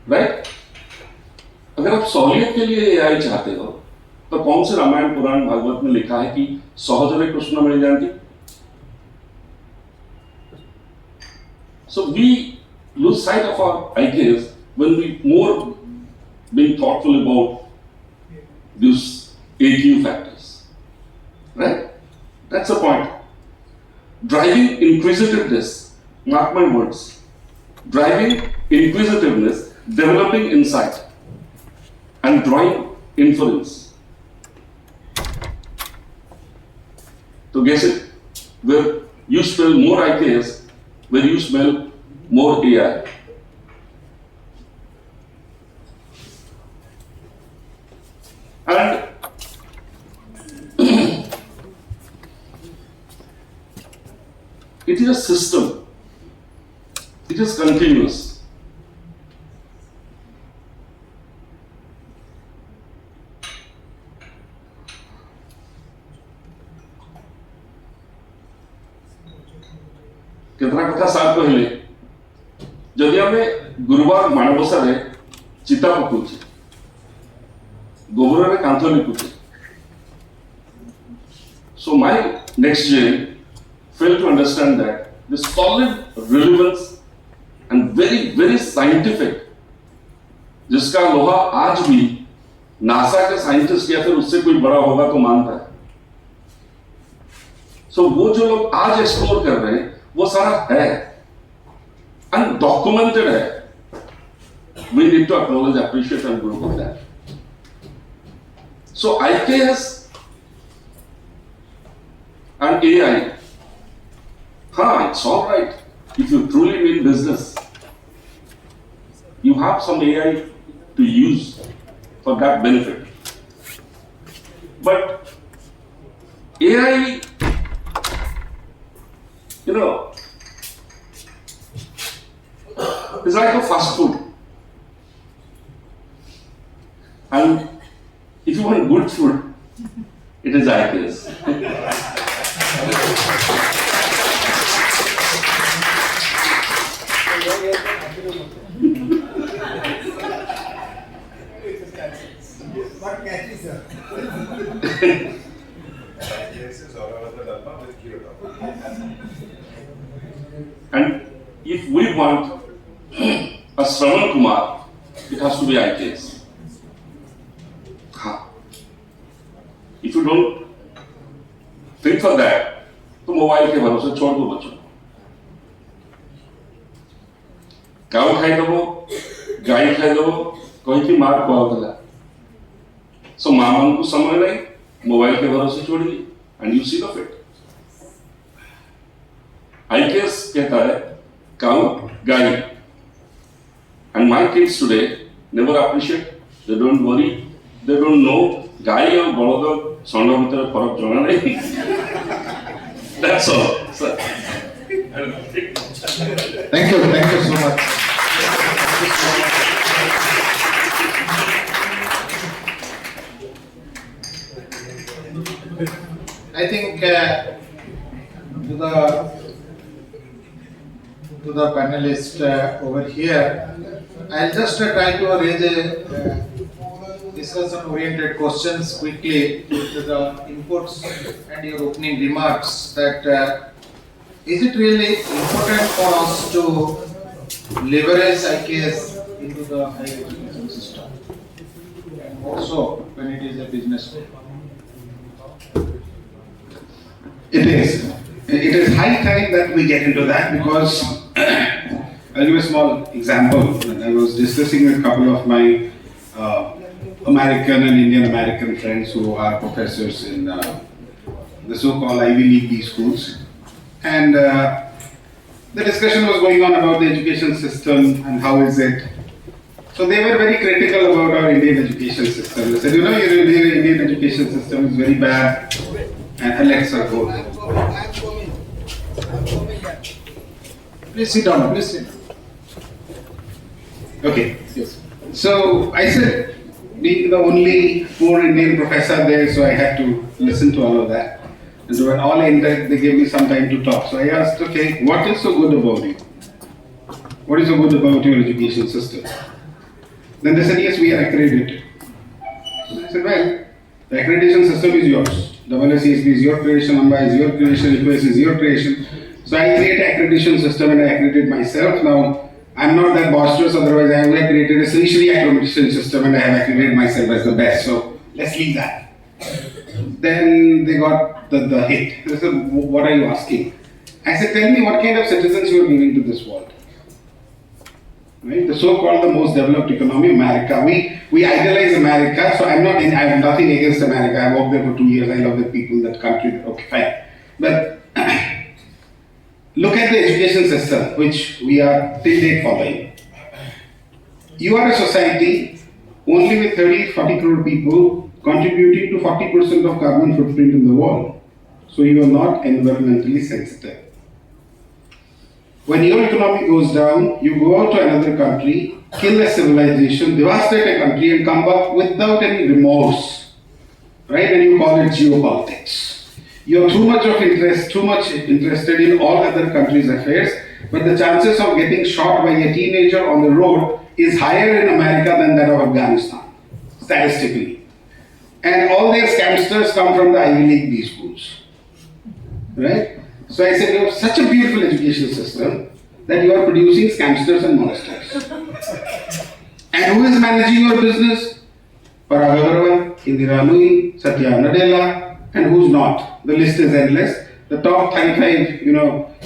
right? अगर आप सहूलियत के लिए AI चाहते हो, तो कौन से रामायण पुराण भागवत में लिखा है कि सहजरे कृष्ण मिल जानती? So we lose sight of our IKS when we more being thoughtful about these AQ factors, right? That's the point. Driving inquisitiveness, mark my words, driving inquisitiveness, developing insight, and drawing inference. To guess it, where you spell more IKS, where you spell more AI. And it is a system. It is continuous. कितना कथा साल पहले जदि आमे गुरुवार माणबसारे चिता पकुचे गोबरे कांथ लिखुचे. So my next gen failed to understand that the solid relevance and very scientific, जिसका लोहा आज भी नासा के साइंटिस्ट या फिर उससे कोई बड़ा होगा तो मानता है. So वो जो लोग आज एक्सप्लोर कर रहे हैं वो सारा है, अनडॉक्यूमेंटेड है. We need to acknowledge, appreciate and grow for that. So IKS and AI, it's all right if you truly mean business. You have some AI to use for that benefit. But AI, is like a fast food. And if you want good food, it is IKS. But catchy, sir. And if we want a Samal Kumar, it has to be IKS. If you don't think for that, तो mobile के भरोसे छोड़ दो बच्चों को. काऊ खाई दबो, गाय खाई दबो, कोई की मार को आउला. So मामन को समय नहीं, मोबाइल के भरोसे छोड़ दी, and you see the fit. IKS कहता है काऊ गाय. And my kids today never appreciate, they don't worry, they don't know गाय और बड़ों षंड भीतर फरक जଣା नहीं. That's all, sir. Thank you so much. I think to the panelist over here, I'll just try to raise a discussion-oriented questions quickly to the inputs and your opening remarks. That is it really important for us to leverage IKS into the higher education system, and also when it is a business? It is. It is high time that we get into that because I'll give a small example. I was discussing with a couple of my American and Indian American friends who are professors in the so-called Ivy League B schools. And the discussion was going on about the education system and how is it. So they were very critical about our Indian education system. They said, you know, your Indian education system is very bad. And let's go. Please sit down, please sit down. Okay. Yes. So I said, being the only poor Indian professor there, so I had to listen to all of that. And when all ended, they gave me some time to talk. So I asked, okay, what is so good about it? What is so good about your education system? Then they said, yes, we are accredited. I said, well, the accreditation system is yours. WSESB is your creation, AMBA is your creation, IKS is your creation. So I create an accreditation system and I accredit myself. Now, I'm not that boisterous, otherwise I would have created a tertiary accreditation system and I have accredited myself as the best. So let's leave that. Then they got the hit. They said, what are you asking? I said, tell me what kind of citizens you are giving to this world. Right? The so-called the most developed economy, America. We idolize America, so I have nothing against America. I worked there for 2 years. I love the people, that country. Okay, fine. But look at the education system, which we are till date following. You are a society only with 30-40 crore people contributing to 40% of carbon footprint in the world. So you are not environmentally sensitive. When your economy goes down, you go out to another country, kill a civilization, devastate a country and come back without any remorse, right? And you call it geopolitics. You're too much interested in all other countries' affairs, but the chances of getting shot by a teenager on the road is higher in America than that of Afghanistan, statistically. And all their scamsters come from the Ivy League B schools, right? So I said, you have such a beautiful education system that you are producing scamsters and molesters. And who is managing your business? Parag Agarwal, Indira Nui, Satya Nadella, and who's not? The list is endless. The top 35,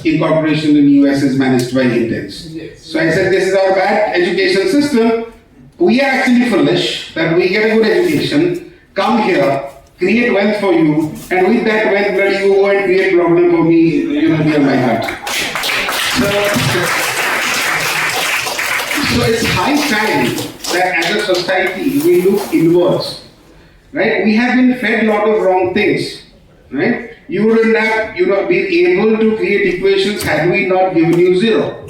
incorporation in the US is managed by Indians. Yes. So I said, this is our bad education system. We are actually foolish that we get a good education, come here, create wealth for you, and with that wealth, you go and create problem for me, near my country. So it's high time that as a society we look inwards, right? We have been fed a lot of wrong things, right? You wouldn't have, been able to create equations had we not given you zero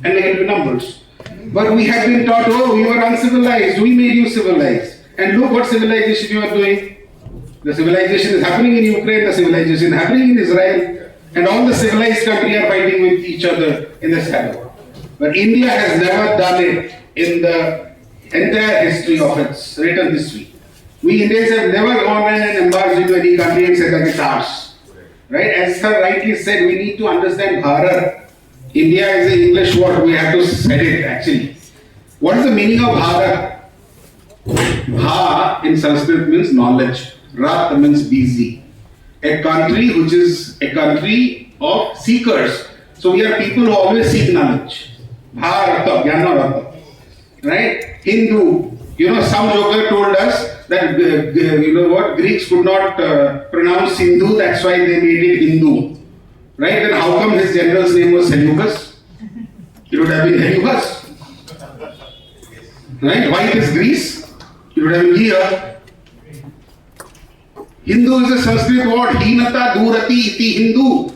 and negative numbers. But we have been taught, oh, you are uncivilized, we made you civilized. And look what civilization you are doing. The civilization is happening in Ukraine, the civilization is happening in Israel, and all the civilized countries are fighting with each other in the shadow. But India has never done it in the entire history of its written history. We Indians have never gone and embarked into any country and said that it's ours. Right? As sir rightly said, we need to understand Bharat. India is an English word, we have to set it actually. What is the meaning of Bharat? Bha in Sanskrit means knowledge. Rat means busy. A country which is a country of seekers. So we are people who always seek knowledge. Bharata, Jnana. Right? Hindu. Some joker told us that Greeks could not pronounce Sindhu, that's why they made it Hindu. Right? Then how come his general's name was Seleucus? It would have been Seleucus. Right? Why it is Greece? It would have been here. Hindu is a Sanskrit word. Hinata durati iti Hindu.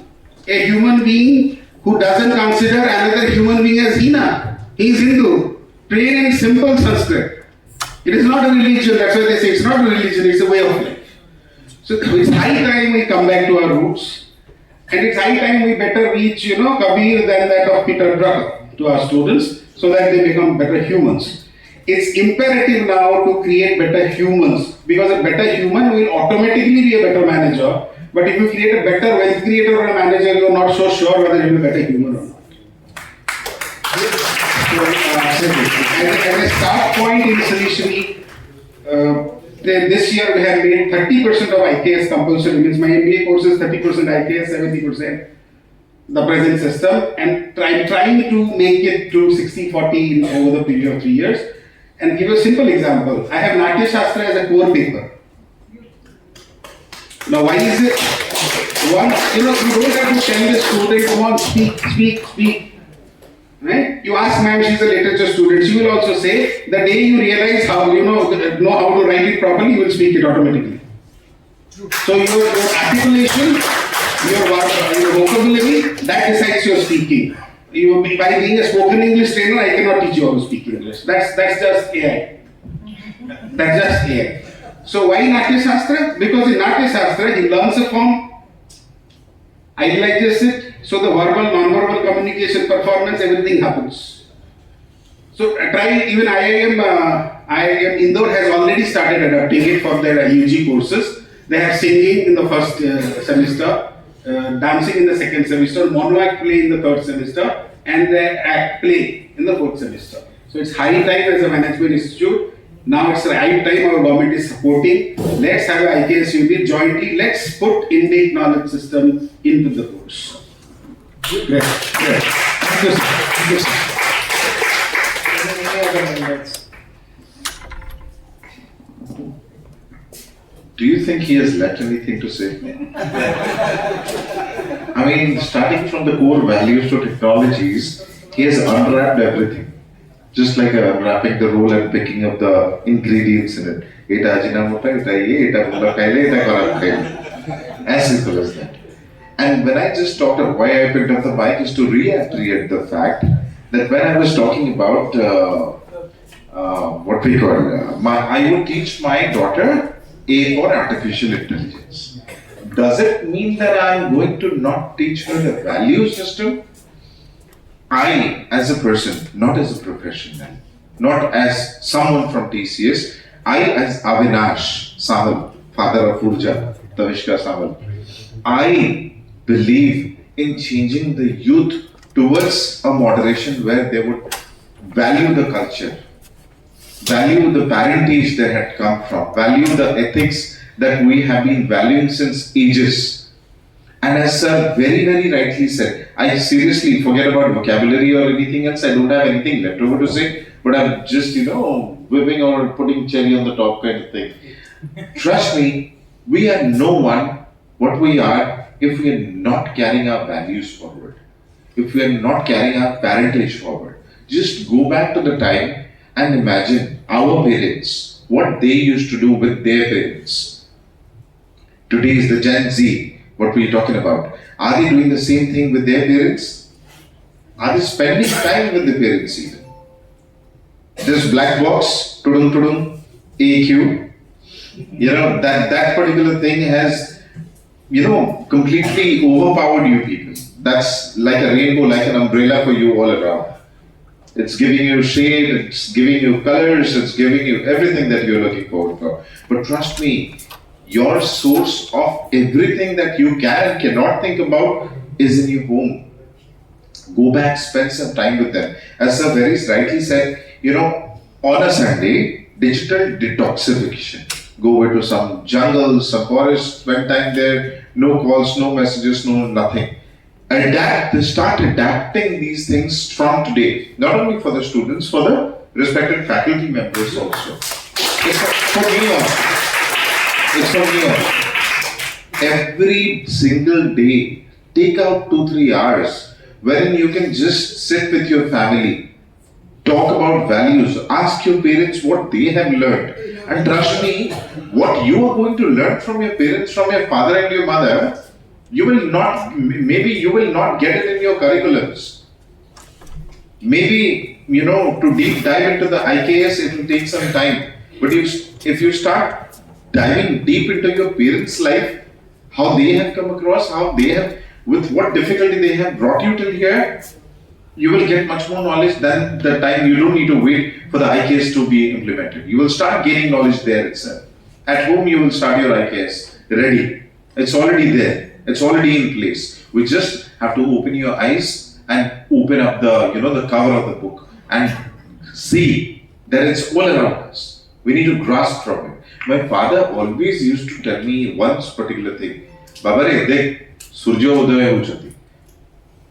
A human being who doesn't consider another human being as Hina. He is Hindu. Plain and simple Sanskrit. It is not a religion. That's why they say it's not a religion. It's a way of life. So it's high time we come back to our roots. And it's high time we better reach, Kabir than that of Peter Drucker to our students so that they become better humans. It's imperative now to create better humans because a better human will automatically be a better manager. But if you create a better wealth creator or a manager, you are not so sure whether you will be a better human or not. So, as a start point in Sri, This year we have made 30% of IKS compulsory, means my MBA course is 30% IKS, 70% the present system, and trying to make it to 60-40 over the period of 3 years. And give you a simple example. I have Natya Shastra as a core paper. Now why is it? One, you don't have to tell the student, come on, speak. Right? You ask ma'am, she's a literature student, she will also say, the day you realize how, know how to write it properly, you will speak it automatically. So your articulation, your vocabulary, that decides your speaking. By being a spoken English trainer, I cannot teach you how to speak English. That's just AI. That's just AI. So why Natya Shastra? Because in Natya Shastra, he learns a form, idealizes it, so the verbal, non-verbal communication, performance, everything happens. So try, even IIM Indore has already started adapting it for their UG courses. They have singing in the first semester, dancing in the second semester, mono act play in the third semester, and the act play in the fourth semester. So it's high time as a management institute. Now it's the right time our government is supporting. Let's have an IKS unit jointly. Let's put innate knowledge system into the course. Great. Thank you, sir. Any other members? Do you think he has left anything to say? I mean, starting from the core values to technologies, he has unwrapped everything. Just like unwrapping the roll and picking up the ingredients in it. Eta ajinamota, eta ye, eta mula kaile, eta karak kaile. As simple as that. And when I just talked of why I picked up the mic is to reiterate the fact that when I was talking about what we call, I would teach my daughter A for artificial intelligence. Does it mean that I'm going to not teach her the value system? I, as a person, not as a professional, not as someone from TCS, I as Avinash, Samal, father of Urja, Tavishka Samal, I believe in changing the youth towards a moderation where they would value the culture, value the parentage they had come from, value the ethics that we have been valuing since ages. And as sir very, very rightly said, I seriously forget about vocabulary or anything else. I don't have anything left over to say, but I'm just, whipping or putting cherry on the top kind of thing. Trust me, we are no one what we are if we are not carrying our values forward, if we are not carrying our parentage forward. Just go back to the time and imagine our parents, what they used to do with their parents. Today is the Gen Z, what we are talking about. Are they doing the same thing with their parents? Are they spending time with the parents even? This black box, tudung, AQ, that particular thing has, completely overpowered you people. That's like a rainbow, like an umbrella for you all around. It's giving you shade, it's giving you colors, it's giving you everything that you're looking forward for. But trust me, your source of everything that you can and cannot think about is in your home. Go back, spend some time with them. As Sir very rightly said, on a Sunday, digital detoxification. Go over to some jungle, some forest, spend time there, no calls, no messages, no nothing. Start adapting these things from today. Not only for the students, for the respected faculty members also. It's for me also. It's for me also. Every single day, take out 2-3 hours wherein you can just sit with your family, talk about values, ask your parents what they have learned. And trust me, what you are going to learn from your parents, from your father and your mother, maybe you will not get it in your curriculums. Maybe, to deep dive into the IKS, it will take some time. But if you start diving deep into your parents' life, how they have come across, with what difficulty they have brought you till here, you will get much more knowledge than the time you don't need to wait for the IKS to be implemented. You will start gaining knowledge there itself. At home, you will start your IKS ready. It's already there. It's already in place. We just have to open your eyes and open up the cover of the book and see that it's all around us. We need to grasp from it. My father always used to tell me one particular thing. Babare, dekh, Surya Udaya Uchati.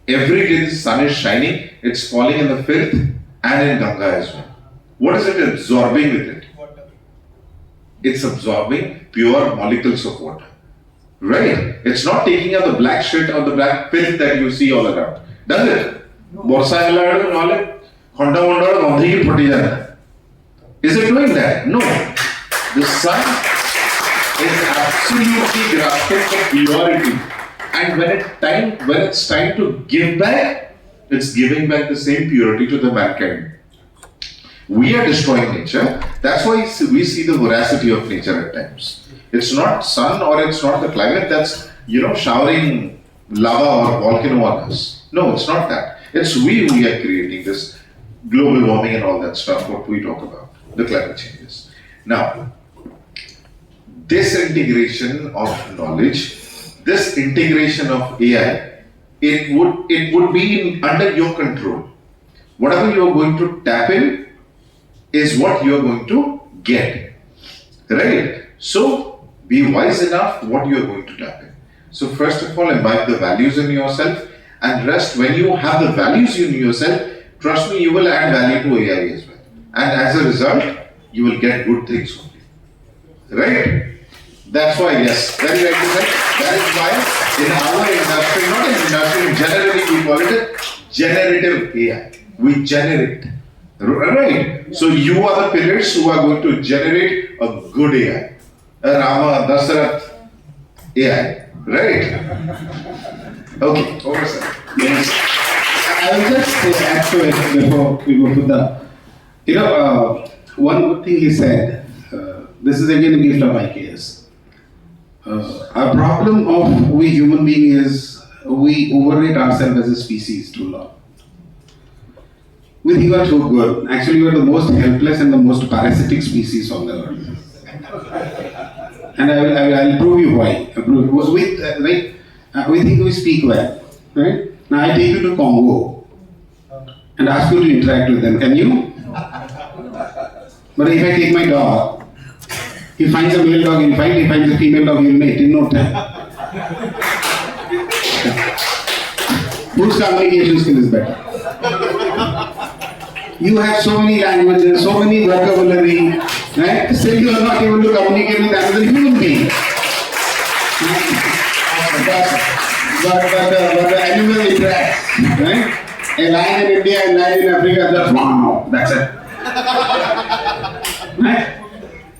Every day the sun is shining, it's falling in the filth and in Ganga as well. What is it absorbing with it? Water. It's absorbing pure molecules of water. Right? It's not taking out the black shit or the black filth that you see all around. Does it? Borsa heladu nole khonda monda gandhi ki photi jata. Is it doing that? No. The sun is absolutely grafted for purity. And when it's time to give back, it's giving back the same purity to the mankind. We are destroying nature. That's why we see the voracity of nature at times. It's not sun or it's not the climate that's, showering lava or volcano on us. No, it's not that. It's we are creating this global warming and all that stuff, what we talk about, the climate changes. Now, this integration of knowledge, this integration of AI, it would be under your control. Whatever you are going to tap in is what you are going to get. Right? So, be wise enough what you are going to tap in. So first of all, imbibe the values in yourself, and rest, when you have the values in yourself, trust me, you will add value to AI as well. And as a result, you will get good things only. Right? That's why, yes, very right to say. That is why in our industry, not in industry, generally we call it generative AI. We generate. Right? So you are the pillars who are going to generate a good AI. A Rama, Dasarath AI. Right? Okay, over sir. Yes. I will just add to it before we go to the, one good thing he said, this is again a gift of IKS. Our problem of we human being is we overrate ourselves as a species too long. We think we are too good. Actually, we are the most helpless and the most parasitic species on the earth. And I will prove you why. We think we speak well, right? Now I take you to Congo and ask you to interact with them. Can you? But if I take my dog, he finds a male dog, he'll fight. He finds a female dog, he'll mate in no time. Whose communication skill is better? You have so many languages, so many vocabulary, right? Still you are not able to communicate with another human being. But the animal interacts, right? A lion in India, a lion in Africa, just wow, that's it. Right?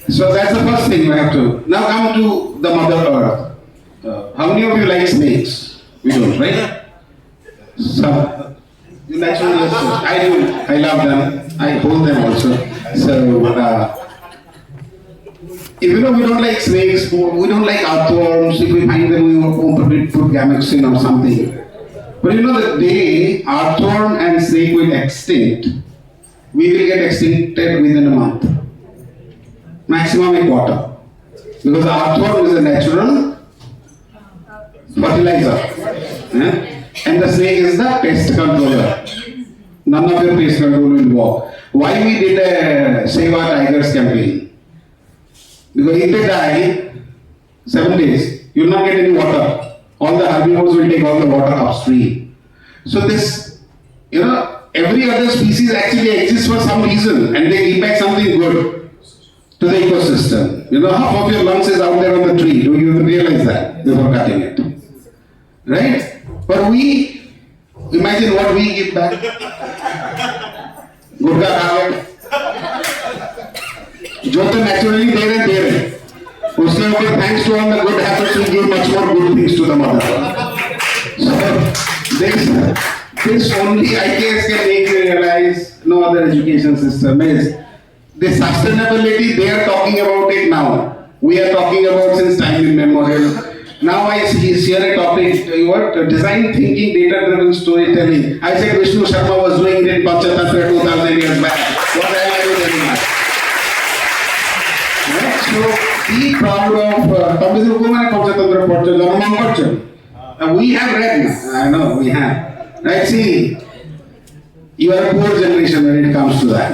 So that's the first thing we have to. Now come to the Mother Earth. How many of you like snakes? We don't, right? So, you naturally, yes, I do. I love them. I hold them also. So, if we don't like snakes, we don't like earthworms. If we find them, we won't put gamexin or something. But the day earthworm and snake will extinct, we will get extincted within a month. Maximum a quarter. Because earthworm is a natural fertilizer. Yeah? And the snake is the pest controller. None of your pest control will work. Why we did a Save Our Tigers campaign? Because if they die, 7 days, you will not get any water. All the herbivores will take all the water upstream. So this, every other species actually exists for some reason and they give back something good to the ecosystem. Half of your lungs is out there on the tree. Do you realize that before cutting it? Right? But we, imagine what we give back. Gurkha khawat. जो तो naturally दे रहे उसके ऊपर thanks to all the good habits we give much more good things to the mother. So this only IKS can make you realize no other education system is. The sustainability they are talking about it now. We are talking about since time immemorial. Now I hear a topic, design thinking, data-driven storytelling. I said Vishnu Sharma was doing it in Panchatattva 2000 years back. What the hell are you telling us? Right? So be proud of we have read now. I know we have. Right? See, you are a poor generation when it comes to that.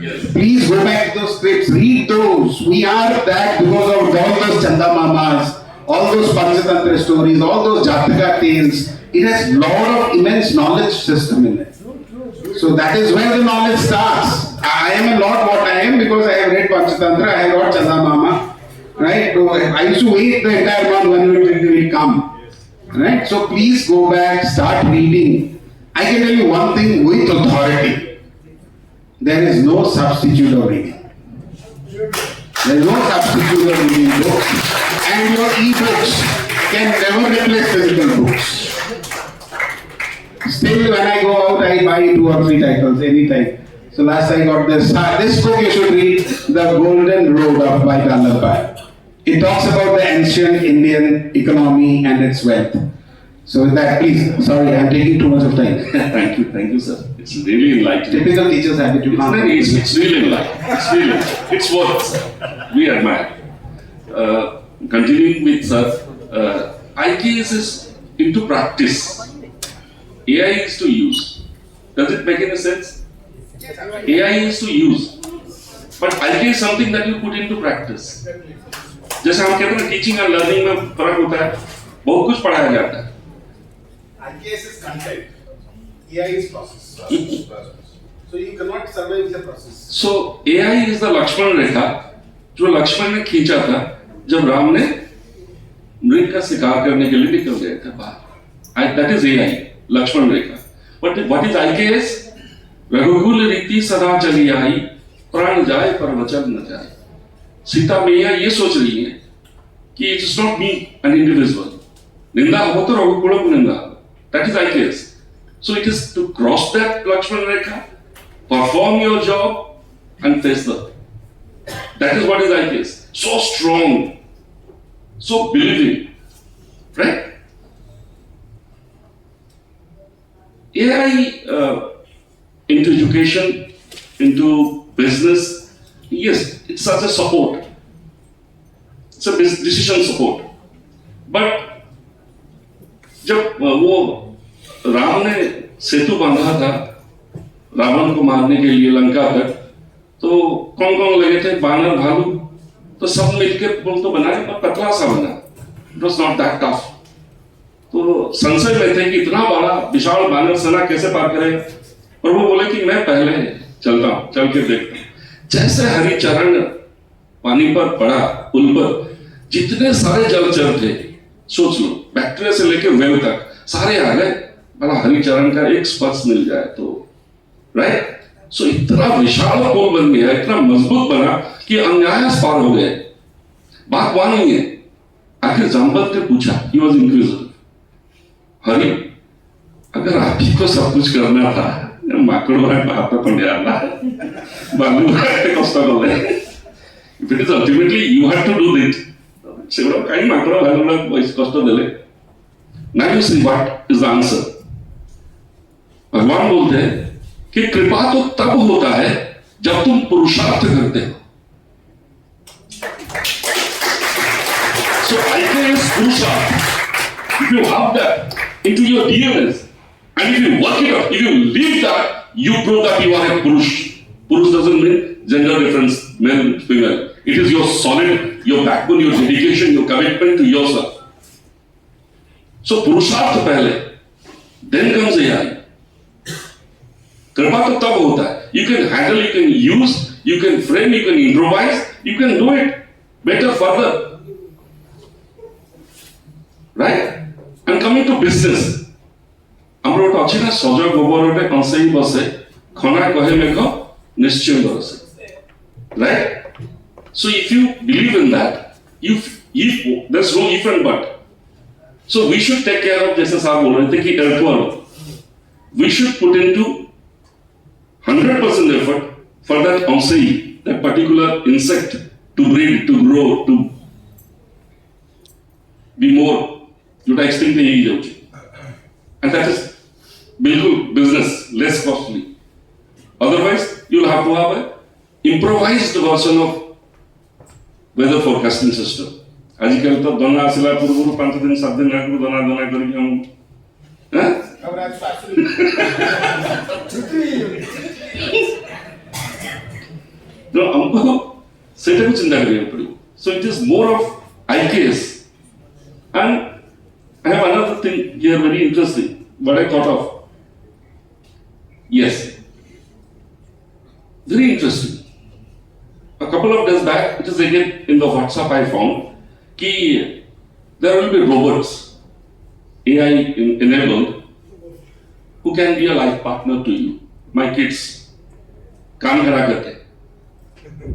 Yes. Please go back to those scripts, read those. We are that because of all those Chanda Mamas, all those Panchatantra stories, all those Jataka tales. It has lot of immense knowledge system in it. So that is where the knowledge starts. I am not what I am because I have read Panchatantra, I have got Chanda Mama. Right? So I used to wait the entire month when it will come. Right? So please go back, start reading. I can tell you one thing with authority. There is no substitute of reading. There is no substitute of reading books. And your e-books can never replace physical books. Still, when I go out, I buy 2 or 3 titles anytime. So last I got this. This book you should read, The Golden Road of by Bhubaneswar. It talks about the ancient Indian economy and its wealth. So with that, please, sorry, I'm taking too much of time. Thank you, sir. It's really enlightening. Typical teacher's attitude. It's really enlightening. It's what we admire. Continuing with sir, IKS is into practice. AI is to use. Does it make any sense? AI is to use. But IKS is something that you put into practice. जैसे हम कहते हैं teaching and learning में फर्क होता है, बहुत कुछ पढ़ाया जाता है. IKS is content. AI is process. So you cannot survive the process. So AI is the Lakshman रेखा जो लक्ष्मण ने खींचा था जब राम ने मृग का शिकार करने के लिए निकल गए थे बाहर. That is AI, Lakshman Rekha. But what is IKS? रघुकुल रीति सदा चली आई, प्राण जाए पर वचन न जाए. सीता मैया ये सोच रही है कि it's not me an individual. निंदा हो तो रघुकुल को निंदा. That is IKS. So it is to cross that Lakshman Rekha, perform your job, and face the. That is what is IKS. So strong, so believing, right? AI into education, into business, yes, it's such a support. It's a decision support. But जब वो राम ने सेतु बांधा था रावण को मारने के लिए लंका तक, तो कौन कौन लगे थे? बानर, भालू. तो सब मिलकर पुल तो बनाए पर पतला सा बना. It was not that tough. तो संशय में थे कि इतना बड़ा विशाल बानर सेना कैसे पार करेगा. और वो बोले कि मैं पहले चलता हूं, चल के देखता हूं. जैसे हरिचरण पानी पर पड़ा पुल पर, जितने सारे जलचर थे, सोच लो बैक्टीरिया से लेकर वेव तक सारे आ गए. भला हरिचरण का एक स्पर्श मिल जाए तो, राइट? सो इतना विशाल पुल बन गया, इतना मजबूत बना कि अन्यायस पार हो गए. बात वहां नहीं है. आखिर जामवंत ने पूछा, ही वॉज इंक्विजिटिव, हरि अगर आप ही को सब कुछ करना था, माकड़ों है हाथ पंडे आना बालू है कष्ट कर ले. If it is ultimately you have to do it, सेवड़ा कहीं माकड़ों भालू ना इस कष्ट देले. Now you see what is the answer. भगवान बोलते हैं कि कृपा तो तब होता है जब तुम पुरुषार्थ करते हो. So IKS पुरुषार्थ. If you have that into your DNA and if you work it out, if you live that, you prove that you are a Purush. Purush doesn't mean gender difference, male, female. It is your solid, your backbone, your dedication, your commitment to yourself. So पुरुषार्थ पहले, then comes AI. कृपा तो तब होता है. You can handle, you can use, you can frame, you can improvise, you can do it better further. Right? And coming to business, ଆମର ଗୋଟେ ଅଛି ନା ସଜ ଗୋବରଟେ କଂସେଇ ବସେ, ଖନା କହେ ମେଘ ନିଶ୍ଚୟ ବରସେ. Right? So if you believe in that, if there's no if and but. So we should take care of, जैसे साहब बोल रहे थे कि earthworm, we should put into 100% effort for that onsei, that particular insect to breed, to grow, to be more, जोटा extinct नहीं ही जाऊँ. And that is बिल्कुल business, less costly. Otherwise, you'll have to have an improvised version of weather forecasting system. आजकल तो दोना आसिला पूर्व 5 दिन 7 दिन आगे दोना करके हम, हैं? अब राज हमको सेटा को चिंता करनी पड़ेगी. So it is more of IKS. And I have another thing here very interesting. What I thought of. Yes. Very interesting. A couple of days back, it is again in the WhatsApp I found, कि there will be robots, AI enabled, who can be a life partner to you. My kids, काम करा करते.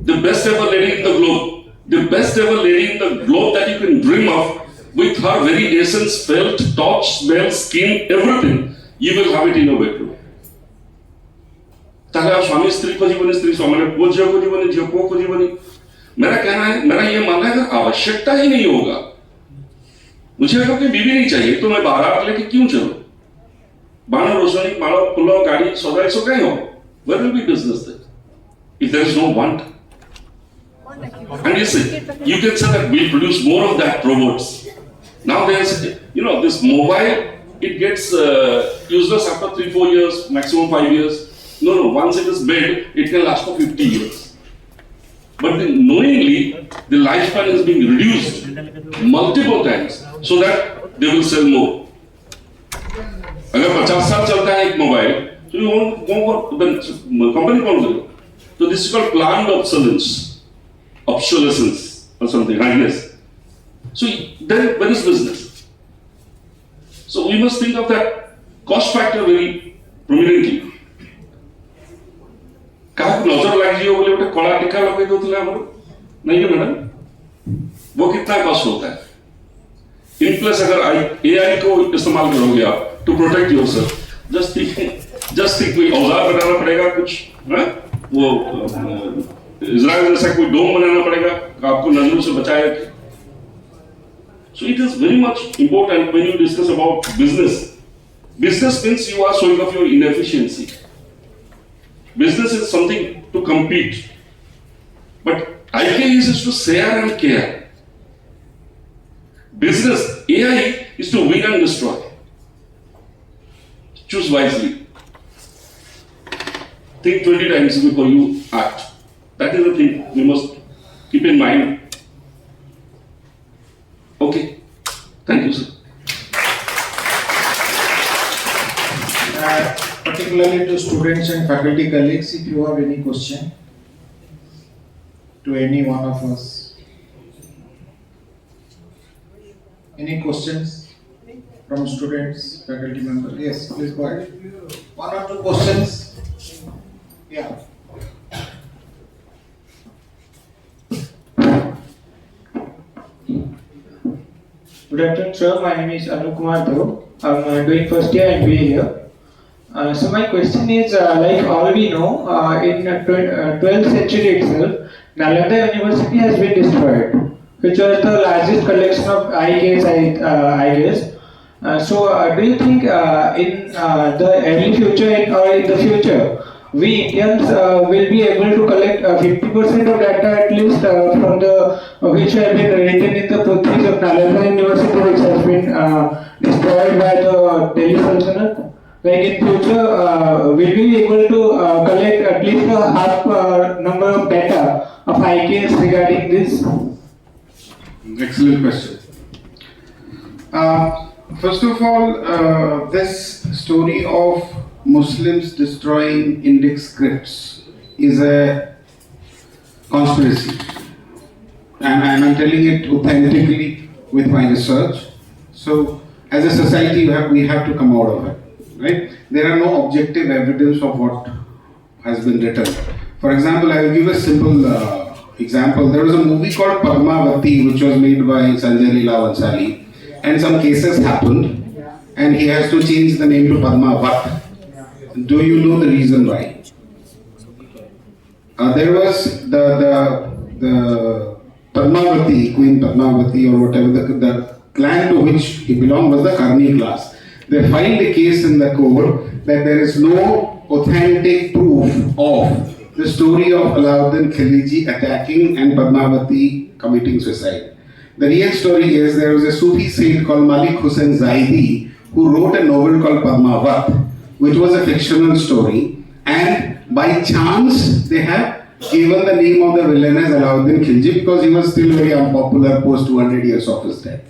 The best ever lady in the globe, the best ever lady in the globe that you can dream of, with her very essence, felt, touch, smell, skin, everything, you will have it in your bedroom. ताकि आप स्वामी स्त्री को जीवनी, स्त्री स्वामी को जियो को जीवनी, जियो को जीवनी. मेरा कहना है, मेरा ये मानना है कि आवश्यकता ही नहीं होगा. मुझे अगर कोई बीवी नहीं चाहिए तो मैं बारात लेके क्यों चलूं? बाणा रोशनी, बाणा पुलाव, गाड़ी, सौदा सो कहीं हो. Where will be business then? If there is no want. And you can say that we'll produce more of that robots. Now there's, this mobile, it gets useless after 3-4 years, maximum 5 years. No, once it is built, it can last for 50 years. But knowingly, the lifespan is being reduced multiple times so that they will sell more. अगर 50 साल चलता है एक mobile, तो you won't go for the company कौन करेगा? So this is called planned obsolescence or something, I guess. So then, where is business? So we must think of that cost factor very prominently. काहे को नजर लग जियो बोले उठे कला टिका लगे दो तुले हमरो नहीं है मैडम. वो कितना कॉस्ट होता है? इन प्लस अगर AI को इस्तेमाल करोगे आप to protect yourself, just think कोई औजार बनाना पड़ेगा कुछ, हाँ? वो इज़राइल जैसा कोई डोम बनाना पड़ेगा आपको नजरों से बचाए. So it is very much important when you discuss about business. Business means you are showing off your inefficiency. Business is something to compete, but IKS is to share and care. Business, AI is to win and destroy. Choose wisely. Think 20 times before you act. That is the thing we must keep in mind. Okay. Thank you, sir. Particularly to students and faculty colleagues, if you have any question to any one of us. Any questions from students, faculty members? Yes, please go ahead. 1 or 2 questions. Yeah. Good afternoon, sir. My name is Kumar. I'm doing first year MBA here. So my question is, like all we know, in 12th century itself, Nalanda University has been destroyed, which was the largest collection of IKS, I guess. So do you think in the early future or in the future, we Indians will be able to collect 50% of data at least from the which have been written in the Putris of Nalanda University, which has been destroyed by the Delhi Sultanate? Like in future, will we be able to collect at least a half number of data of IKS regarding this? Excellent question. First of all, this story of Muslims destroying index scripts is a conspiracy, and I'm telling it authentically with my research. So, as a society, we have to come out of it. Right? There are no objective evidence of what has been written. For example, I will give a simple example. There was a movie called Padmavati, which was made by Sanjay Leela Vansali, and some cases happened, and he has to change the name to Padmavat. Do you know the reason why? There was the Padmavati, Queen Padmavati or whatever, the clan to which he belonged was the Karni class. They filed a case in the court that there is no authentic proof of the story of Alauddin Khilji attacking and Padmavati committing suicide. The real story is there was a Sufi saint called Malik Hussain Zaidi who wrote a novel called Padmavat, which was a fictional story, and by chance they have given the name of the villain as Alauddin Khilji because he was still very unpopular post 200 years of his death.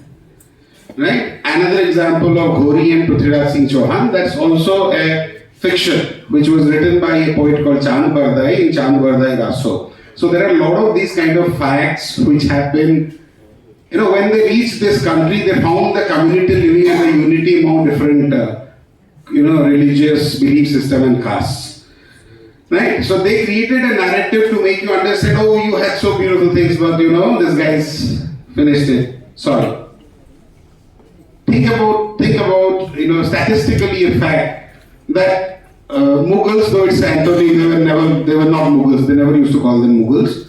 Right? Another example of Ghori and Prithviraj Singh Chauhan, that's also a fiction which was written by a poet called Chand Bardai in Chand Bardai Raso. So there are a lot of these kind of facts which have been, when they reached this country, they found the community living as a unity among different, religious belief system and castes. Right? So they created a narrative to make you understand, oh, you had so beautiful things, but this guy's finished it. Sorry. Think about, statistically a fact that Mughals, though it's Anthony, they were not Mughals, they never used to call them Mughals.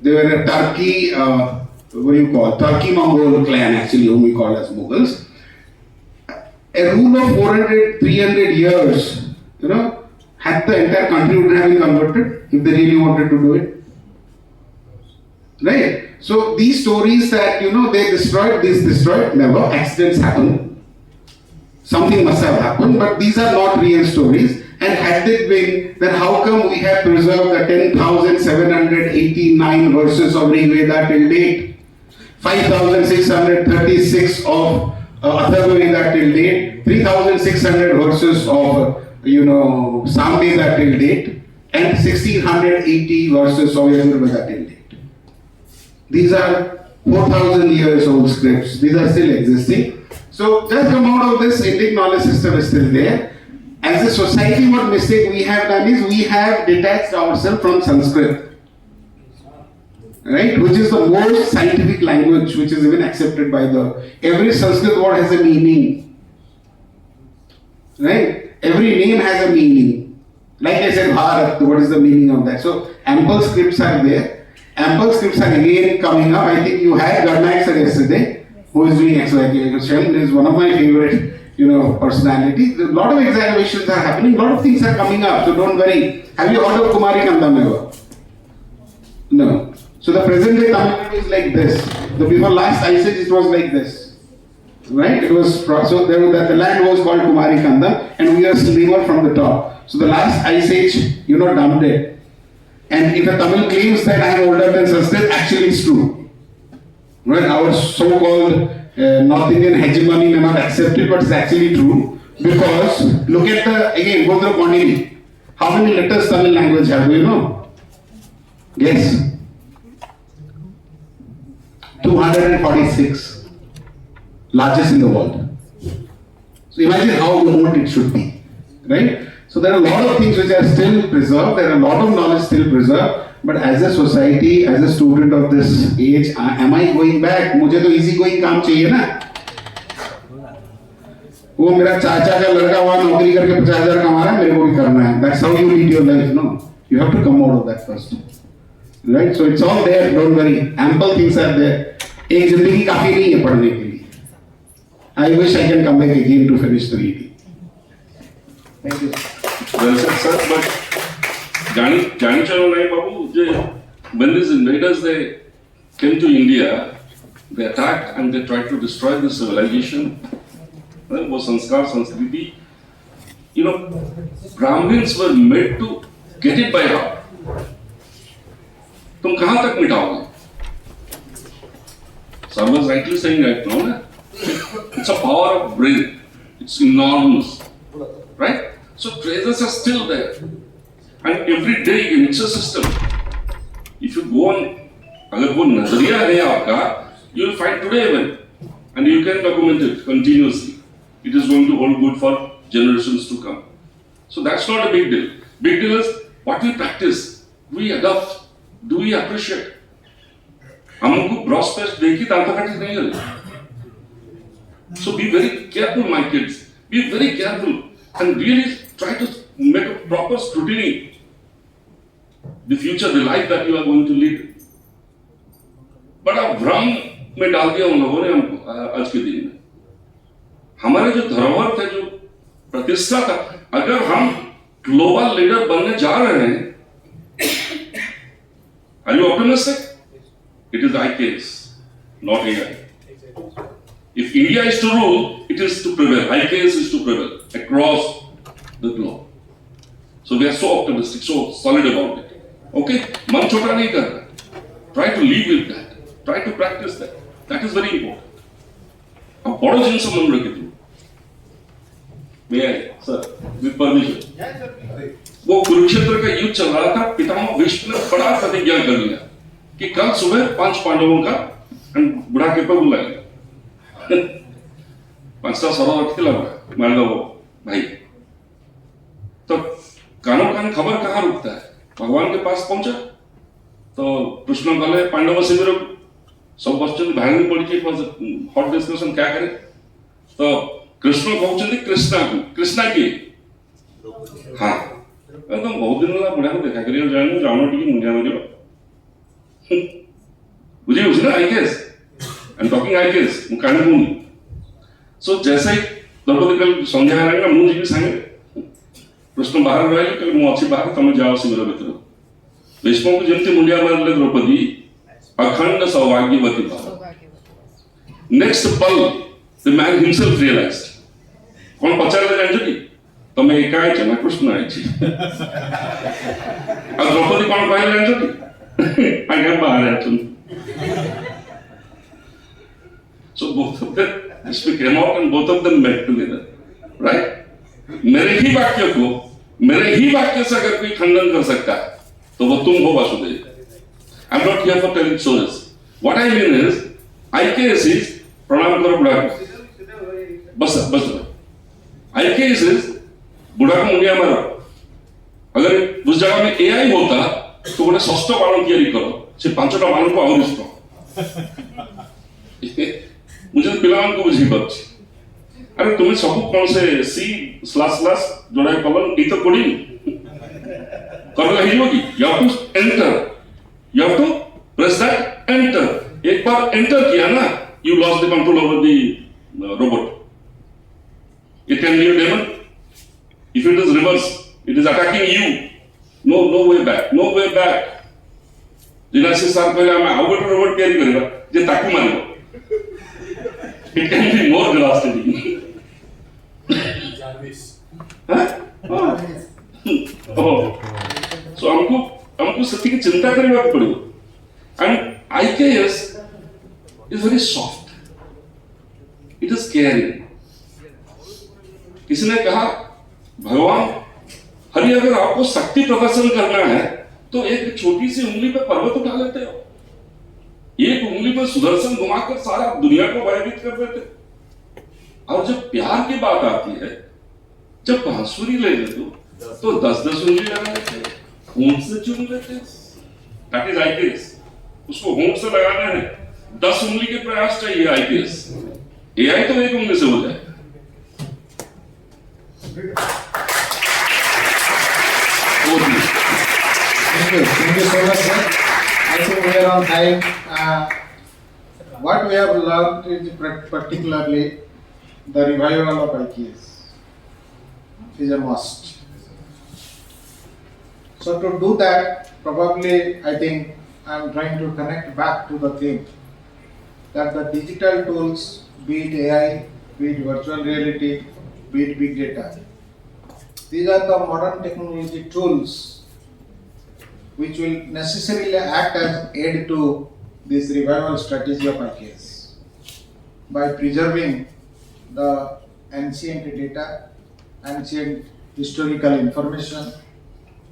They were a Turkey, Turkey-Mongol clan actually, whom we call as Mughals. A rule of 400, 300 years, had the entire country would have been converted if they really wanted to do it. Right? So these stories that, they destroyed, this destroyed, never, accidents happen. Something must have happened, but these are not real stories. And had it been, then how come we have preserved the 10,789 verses of Rig Veda till date? 5,636 of Atharva Veda till date, 3,600 verses of Samveda till date, and 1,680 verses of Yajurveda till date. These are 4,000 years old scripts. These are still existing. So just come out of this, Indic knowledge system is still there. As a society, what mistake we have done is we have detached ourselves from Sanskrit. Right? Which is the most scientific language which is even accepted by every Sanskrit word has a meaning. Right? Every name has a meaning. Like I said, Bharat, what is the meaning of that? So ample scripts are there. Ample scripts are again coming up. I think you had Garnaik sir yesterday, who is doing examination. Is one of my favorite, personalities. A lot of examinations are happening. A lot of things are coming up. So don't worry. Have you heard of Kumari Kandam ever? No. So the present day Tamil Nadu is like this. The before last ice age, it was like this. Right? It was so the land was called Kumari Kandam, and we are slimmer from the top. So the last ice age, dumped it. And if a Tamil claims that I am older than Sanskrit, actually it's true. Right? Our so-called North Indian hegemony may not accept it, but it's actually true. Because, look at go through quantity. How many letters Tamil language have, do you know? Guess. 246. Largest in the world. So imagine how remote it should be. Right? So there are a lot of things which are still preserved, there are a lot of knowledge still preserved, but as a society, as a student of this age, am I going back? मुझे तो easy going काम चाहिए ना? वो मेरा चाचा का लड़का वहाँ नौकरी करके 50,000 कमा रहा है, मेरे को भी करना है. That's how you lead your life, no? You have to come out of that first. Right? So it's all there, don't worry. Ample things are there. एक जिंदगी काफी नहीं है पढ़ने के लिए. I wish I can come back again to finish the reading. Thank you. Well said, sir, but Jani Chalo Nai Babu, when these invaders they came to India, they attacked and they tried to destroy the civilization. It was Sanskar, Sanskriti. Brahmins were made to get it by heart. तुम कहाँ तक मिटाओगे? Sir was rightly saying right now, it's a power of brain. It's enormous, right? So treasures are still there, and every day it's a system. If you go on, अगर वो नजरिया है आपका, you will find today even, and you can document it continuously. It is going to hold good for generations to come. So that's not a big deal. Big deal is what we practice. Do we adopt? Do we appreciate? हमको prospects देखी तांताकाटी नहीं है. So be very careful, my kids. Be very careful and really try to make a proper scrutiny. The future, the life that you are going to lead. बड़ा भ्रम में डाल दिया उन लोगों ने हमको आज के दिन में. हमारे जो धरोहर थे, जो प्रतिष्ठा था, अगर हम ग्लोबल लीडर बनने जा रहे हैं, are you optimistic? It is IKS, not AI. If India is to rule, it is to prevail. IKS is to prevail across the globe. So we are so optimistic, so solid about it. Okay, मन छोटा नहीं करना. Try to live with that. Try to practice that. That is very important. अब बड़ो जिनिस मन रखिए. May I, sir, with permission? Yeah, sir, please. वो कुरुक्षेत्र का युद्ध चल रहा था. पितामह भीष्म ने बड़ा प्रतिज्ञा कर लिया कि कल सुबह 5 पांडवों का बुढ़ा के पर बुलाएगा. 5टा सरल रख के लगा मान लो भाई. तो कानों कान खबर कहाँ रुकता है? भगवान के पास पहुंचा तो कृष्ण गले पांडव शिविर सब बच्चों बाहर में पड़ी थी हॉट डिस्कशन क्या करे तो कृष्ण कहते कृष्णा की हाँ एकदम बहुत दिन वाला बुढ़ा को देखा करिए जाने रावण टी मुंडिया मारियो बुझे उसे ना IKS I am talking IKS मुकान मुनि सो जैसे ही द्रौपदी कल संध्या आएगा मुझे भी सांगे कृष्ण बाहर रहे कल मु अच्छी बाहर तुम जाओ शिविर भीतर भीष्म को जमती मुंडिया मारले द्रौपदी अखंड सौभाग्यवती भाव नेक्स्ट पल द मैन हिमसेल्फ रियलाइज्ड कौन पचारले जानछो कि तमे एका आइछ ना कृष्ण आइछ आ द्रौपदी कौन कहले जानछो कि आगे बाहर आछन so both of them came out and both of them met together right मेरे ही वाक्य से अगर कोई खंडन कर सकता है तो वो तुम हो Vasudev. I'm not here for telling stories. What I mean is IKS is प्रणाम करो बुढ़ा को बस IKS is बुढ़ा को मुंडिया मारो. अगर उस जगह में AI होता तो उन्हें सस्तो बालों की तैयारी करो से 5टा बालों को और स्ट्रॉन्ग मुझे तो पिलावन को बुझी बात अरे तुम्हें सब कौन से C// जोड़ा कॉलम ई तो कोडिंग करना ही होगी. You have to enter. You have to press that enter. एक बार enter किया ना, you lost the control over the robot. It can be a demon. If it is reverse, it is attacking you. No way back. No way back. जिनासी सार पहले हमें out robot carry करेगा, जे ताकू मारेगा. It can be more devastating. So हमको सत्य की चिंता करने की पड़ेगी. And IKS is very soft. It is caring. किसी ने कहा भगवान हरि अगर आपको शक्ति प्रदर्शन करना है तो एक छोटी सी उंगली पे पर्वत उठा लेते हो. एक उंगली पर सुदर्शन घुमाकर सारा दुनिया को भयभीत कर देते. और जब प्यार की बात आती है जब बांसुरी ले लेते हो तो 10-10 उंगली लगा लेते हो होंठ से चूम लेते हो. That is IKS. उसको होंठ से लगाना है 10 उंगली के प्रयास चाहिए IKS. AI तो एक उंगली से हो जाए. Thank you so much, sir. I think we are on time. What we have learned is particularly the revival of IKS is a must. So to do that, probably I think I am trying to connect back to the theme that the digital tools, be it AI, be it virtual reality, be it big data, these are the modern technology tools which will necessarily act as aid to this revival strategy of IKS by preserving the ancient data, ancient historical information,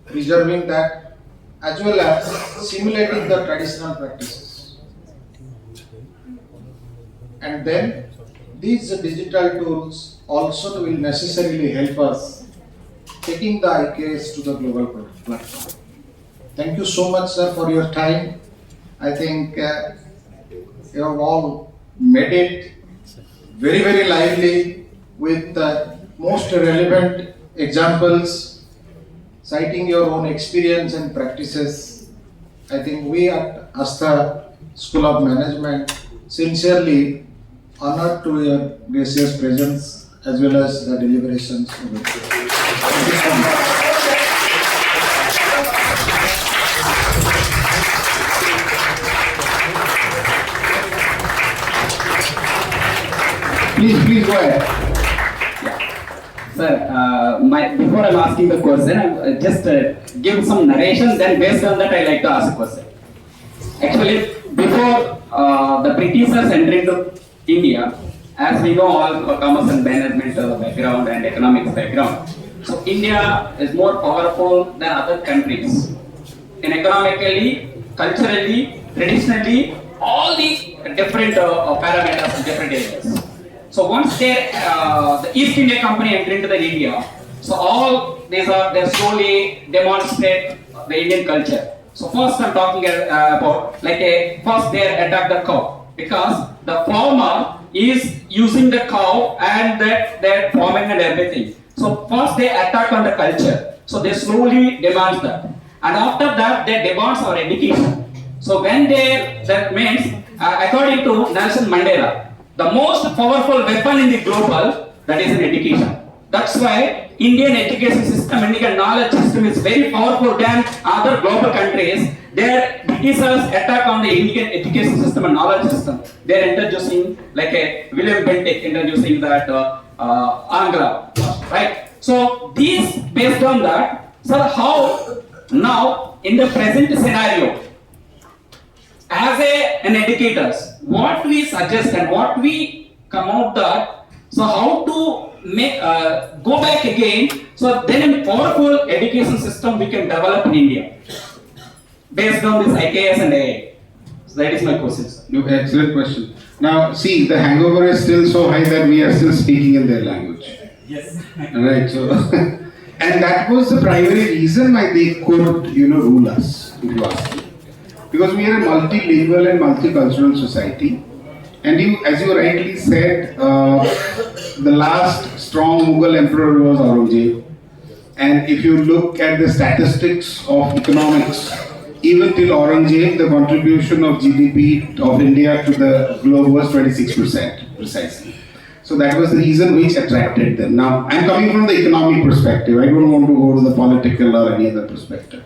preserving that as well as simulating the traditional practices. And then these digital tools also will necessarily help us taking the IKS to the global platform. Thank you so much, sir, for your time. I think you have all made it very, very lively with the most relevant examples, citing your own experience and practices. I think we at Astha School of Management sincerely honored to your gracious presence as well as the deliberations over here. Thank you so much. Please go ahead. Sir, before I'm asking the question, I'll just give some narration. Then based on that, I like to ask a question. Actually, before the Britishers entered into India, as we know, all commerce and management background and economics background. So India is more powerful than other countries in economically, culturally, traditionally, all these different parameters in different areas. So once the East India Company entered into the India, so all these they slowly demonstrate the Indian culture. So first I'm talking about first they attack the cow because the farmer is using the cow and their farming and everything. So first they attack on the culture. So they slowly demand that, and after that they demand our education. So when that means according to Nelson Mandela, the most powerful weapon in the global, that is in education. That's why Indian education system, Indian knowledge system is very powerful than other global countries. Their Britishers attack on the Indian education system and knowledge system. They are introducing like a William Bentinck introducing that Angla, right? So these based on that, so how now in the present scenario, as an educators, what we suggest and what we come out that, so how to make go back again, so then a powerful education system we can develop in India based on this IKS and AI. So that is my question, sir. No, excellent question. Now, see, the hangover is still so high that we are still speaking in their language. Yes. Right. So, and that was the primary reason why they could, rule us, if you ask me. Because we are a multilingual and multicultural society, and as you rightly said, the last strong Mughal emperor was Aurangzeb. And if you look at the statistics of economics, even till Aurangzeb, the contribution of GDP of India to the globe was 26% precisely. So that was the reason which attracted them. Now, I'm coming from the economic perspective. I don't want to go to the political or any other perspective.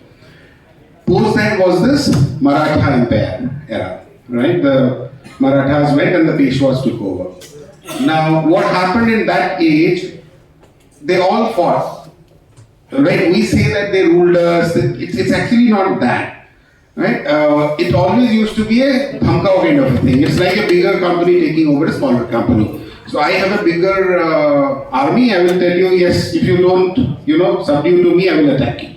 Post that was this Maratha Empire era, right? The Marathas went and the Peshwas took over. Now, what happened in that age, they all fought, right? We say that they ruled us, it's actually not that, right? It always used to be a dhamkao kind of a thing. It's like a bigger company taking over a smaller company. So I have a bigger army, I will tell you, yes, if you don't, subdue to me, I will attack you.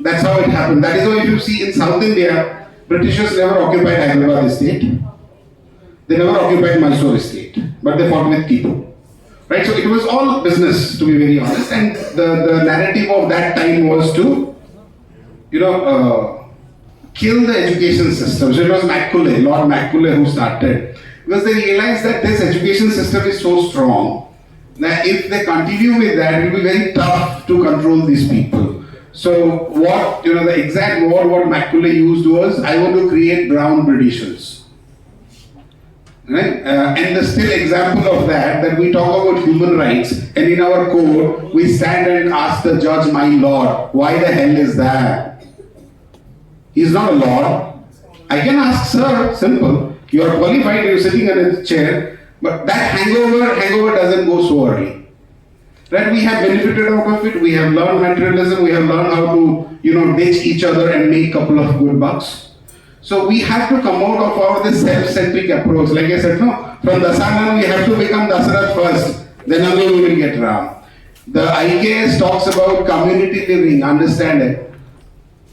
That's how it happened. That is why if you see in South India, Britishers never occupied Hyderabad estate. They never occupied Mysore estate, but they fought with Tipu. Right? So it was all business, to be very honest. And the narrative of that time was to, kill the education system. So it was Lord Macaulay who started. Because they realized that this education system is so strong that if they continue with that, it will be very tough to control these people. So what, the exact word what Macaulay used was, I want to create brown Britishers. Right? And the still example of that we talk about human rights, and in our code, we stand and ask the judge, my lord, why the hell is that? He's not a lord. I can ask, sir, simple. You are qualified, you're sitting in a chair, but that hangover doesn't go so early. Right? We have benefited out of it, we have learned materialism, we have learned how to, ditch each other and make a couple of good bucks. So we have to come out of this self-centric approach. Like I said, from Dasanan we have to become Dasarath first, then only we will get Ram. The IKS talks about community living, understand it.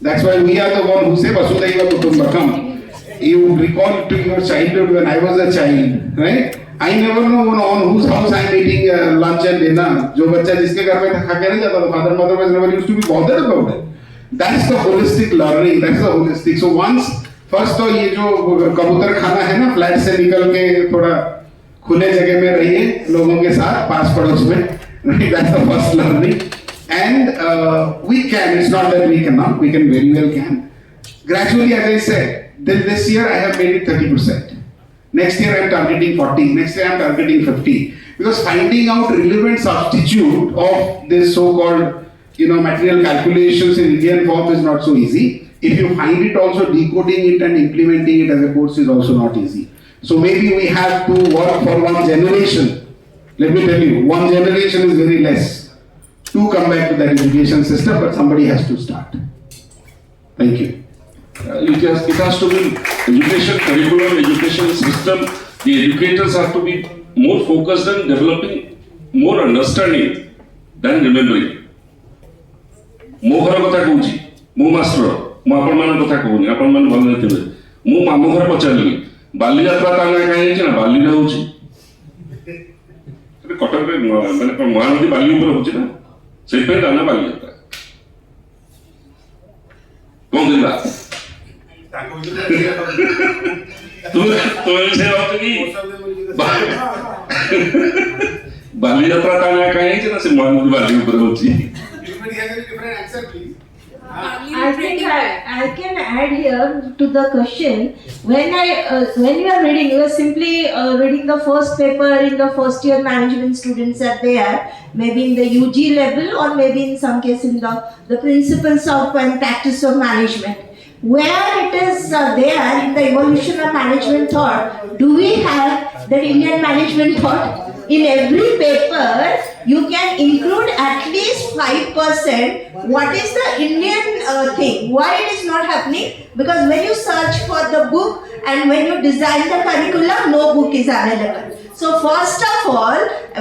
That's why we are the one who say Vasudhaiva Kutumbakam. You recall to your childhood when I was a child, right? I never know on whose house I am eating lunch and dinner. जो बच्चा जिसके घर में खा के नहीं जाता, the father and mother was never used to be bothered about it. That's the holistic learning. That's the holistic. So once first तो ये जो कबूतर खाना है ना, फ्लैट से निकल के थोड़ा खुले जगह में रहिए लोगों के साथ पास पड़ोस में. That's the first learning. And we can. It's not that we cannot. We can very well can. Gradually, as I said, this year I have made it 30%. Next year I am targeting 40. Next year I am targeting 50. Because finding out relevant substitute of this so-called, material calculations in Indian form is not so easy. If you find it also, decoding it and implementing it as a course is also not easy. So maybe we have to work for one generation. Let me tell you, one generation is very less. to come back to that education system, but somebody has to start. Thank you. It has to be education curriculum, education system. The educators have to be more focused on developing more understanding than remembering. ମୋ ଘର କଥା କହୁଛି, ମୁଁ master, ମୁଁ ଆପଣମାନଙ୍କ କଥା କହୁନି, ଆପଣମାନେ ଭଲ ହେଇଥିବେ। ମୁଁ ମାମୁଁ ଘରେ ପଚାରିଲି, ବାଲିଯାତ୍ରା ତା ନାଁ କାହିଁ ହେଇଛି ନା ବାଲିରେ ହଉଛି। କଟକରେ ମାନେ ମହାନଦୀ ବାଲି ଉପରେ ହଉଛି ନା, ସେଇଥିପାଇଁ ତା ନାଁ ବାଲିଯାତ୍ରା। କଣ କହିବା? ତୁମେ ସେ ଭାବୁଛ କି ବାଲିଯାତ୍ରା ତା ନାଁ କାହିଁ ହେଇଛି ନା ସେ ମହାନଦୀ ବାଲି ଉପରେ ହଉଛି। Everybody has a different answer, please. I think I can add here to the question. When you are reading, you are simply reading the first paper in the first year management students are there, maybe in the UG level or maybe in some case in the principles of and practice of management. Where it is there in the evolution of management thought, do we have that Indian management thought? In every paper, you can include at least 5% what is the Indian thing. Why it is not happening? Because when you search for the book and when you design the curriculum, no book is available. So first of all,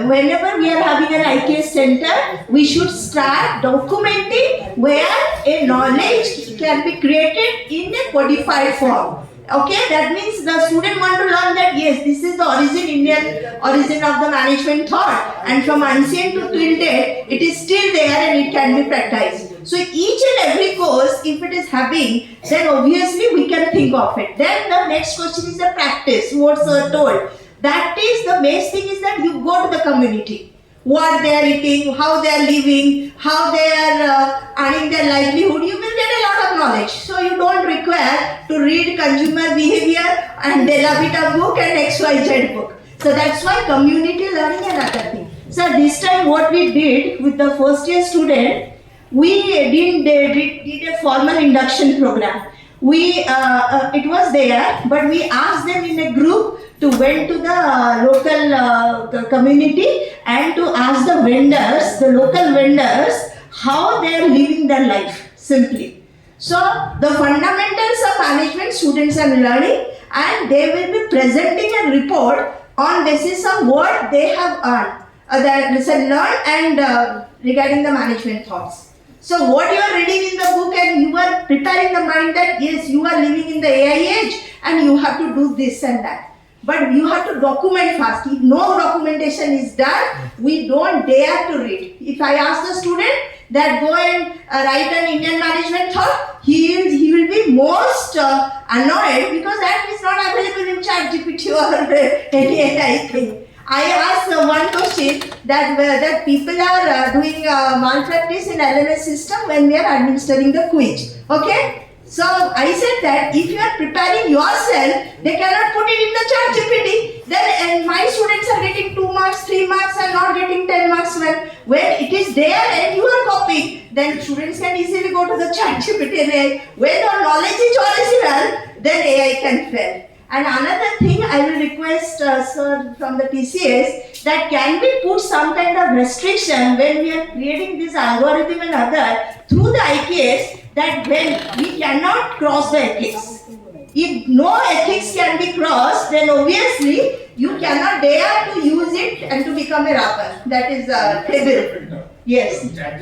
whenever we are having an IKS center, we should start documenting where a knowledge can be created in a codified form. Okay, that means the student want to learn that yes, this is the Indian origin of the management thought, and from ancient to till date, it is still there and it can be practiced. So each and every course, if it is having, then obviously we can think of it. Then the next question is the practice, what sir told. That is the best thing is that you go to the community. What they are eating, how they are living, how they are earning their livelihood, you will get a lot of knowledge. So you don't require to read consumer behavior and Delavita book and XYZ book. So that's why community learning and other thing. So this time what we did with the first year student, we did a formal induction program. It was there, but we asked them in a group to went to the local community and to ask the vendors, the local vendors, how they are living their life, simply. So the fundamentals of management students are learning, and they will be presenting a report on basis of what they have earned, learned and regarding the management thoughts. So what you are reading in the book and you are preparing the mind that yes, you are living in the AI age and you have to do this and that. But you have to document fast. If no documentation is done, we don't dare to read. If I ask the student that go and write an Indian management thought, he will be most annoyed because that is not available in ChatGPT or any AI thing. I asked one question that people are doing malpractice in LMS system when they are administering the quiz. Okay? So I said that if you are preparing yourself, they cannot put it in the ChatGPT. Then my students are getting 2 marks, 3 marks and not getting 10 marks when it is there and you are copying, then students can easily go to the ChatGPT and when the knowledge is original, then AI can fail. And another thing I will request sir from the TCS that can we put some kind of restriction when we are creating this algorithm and other through the IKS that when we cannot cross the ethics. If no ethics can be crossed, then obviously you cannot dare to use it and to become a rapper. That is table. Yes.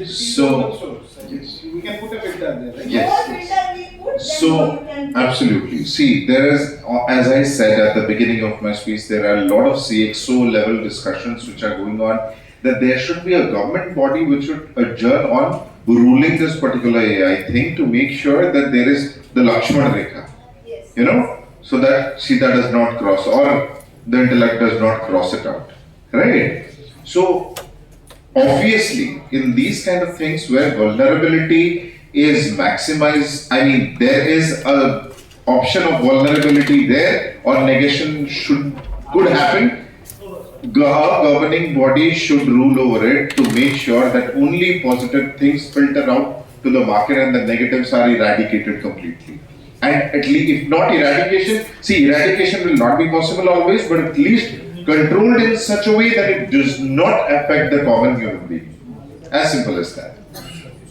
So, we can put a filter there, right? yes. More filter we put, then So, more you can absolutely. See, there is, as I said at the beginning of my speech, there are a lot of CXO level discussions which are going on, that there should be a government body which should adjourn on ruling this particular AI thing to make sure that there is the Lakshman Rekha. Yes. You know, so that Sita does not cross or the intellect does not cross it out. Right? So, obviously, in these kind of things where vulnerability is maximized, I mean, there is a option of vulnerability there or negation could happen. A governing body should rule over it to make sure that only positive things filter out to the market and the negatives are eradicated completely. And at least, if not eradication, see, eradication will not be possible always, but at least controlled in such a way that it does not affect the common human being. As simple as that.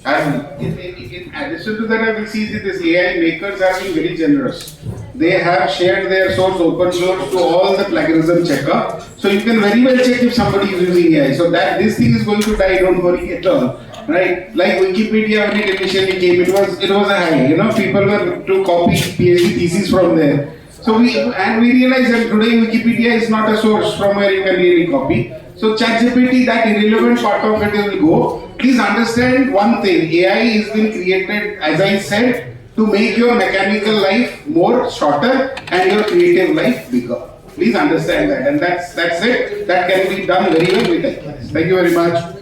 And In addition to that, I will see that these AI makers have been very generous. They have shared their source open source to all the plagiarism checker. So you can very well check if somebody is using AI. So that this thing is going to die, don't worry at all. Right? Like Wikipedia, when it initially came, it was a high. You know, people were to copy PhD theses from there. So we realized that today Wikipedia is not a source from where you can really copy. So ChatGPT, that irrelevant part of it will go. Please understand one thing, AI has been created, as I said, to make your mechanical life more shorter and your creative life bigger. Please understand that, and that's it. That can be done very well with IKS. Thank you very much.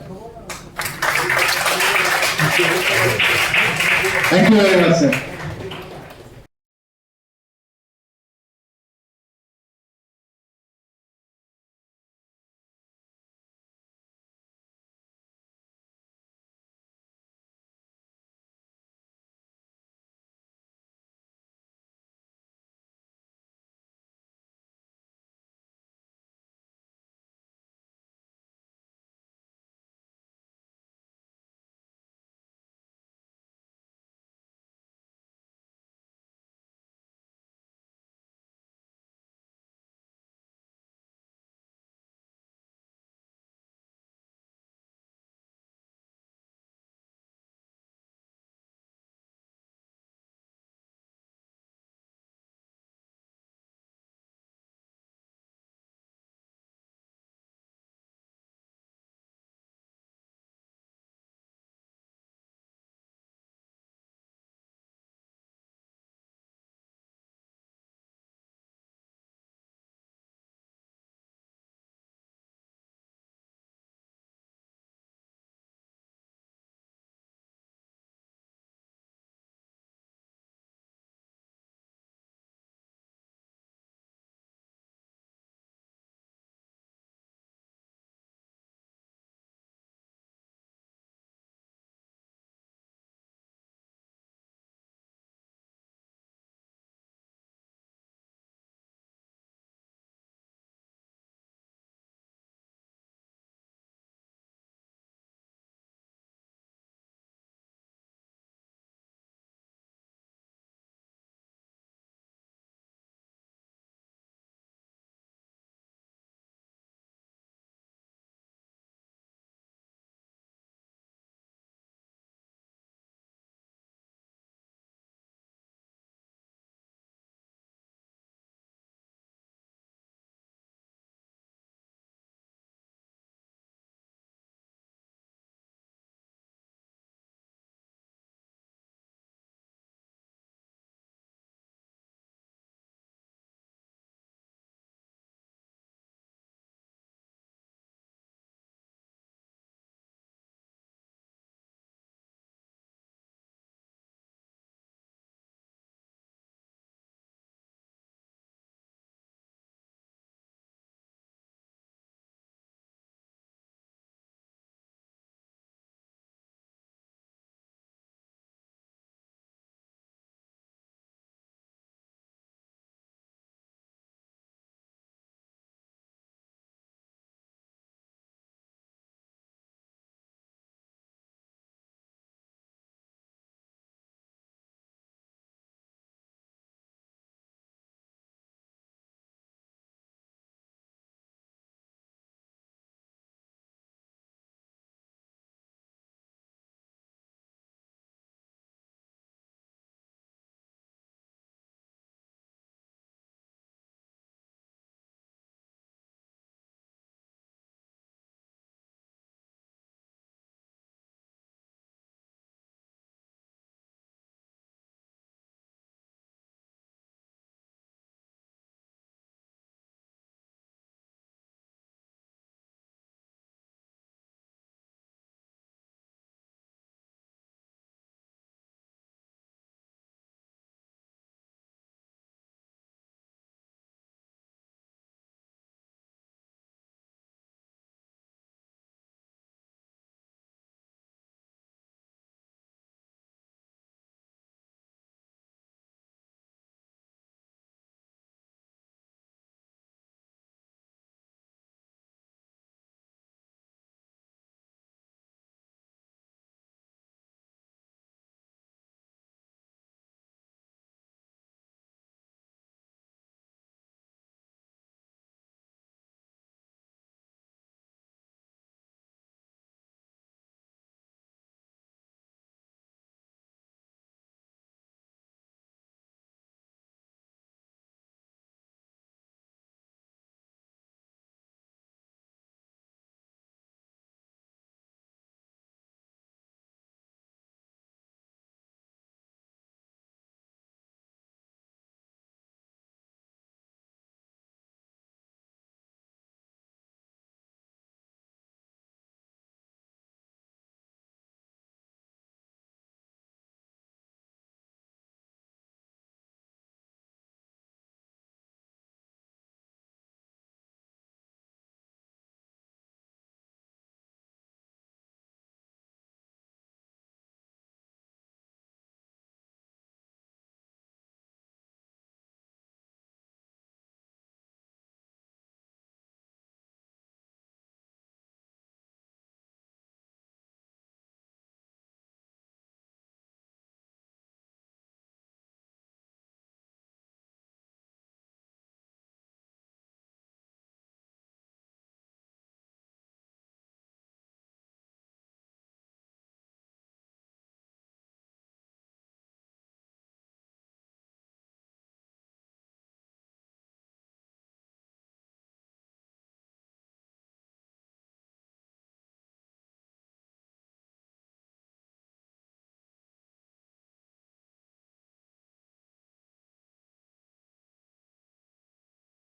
Thank you very much, sir.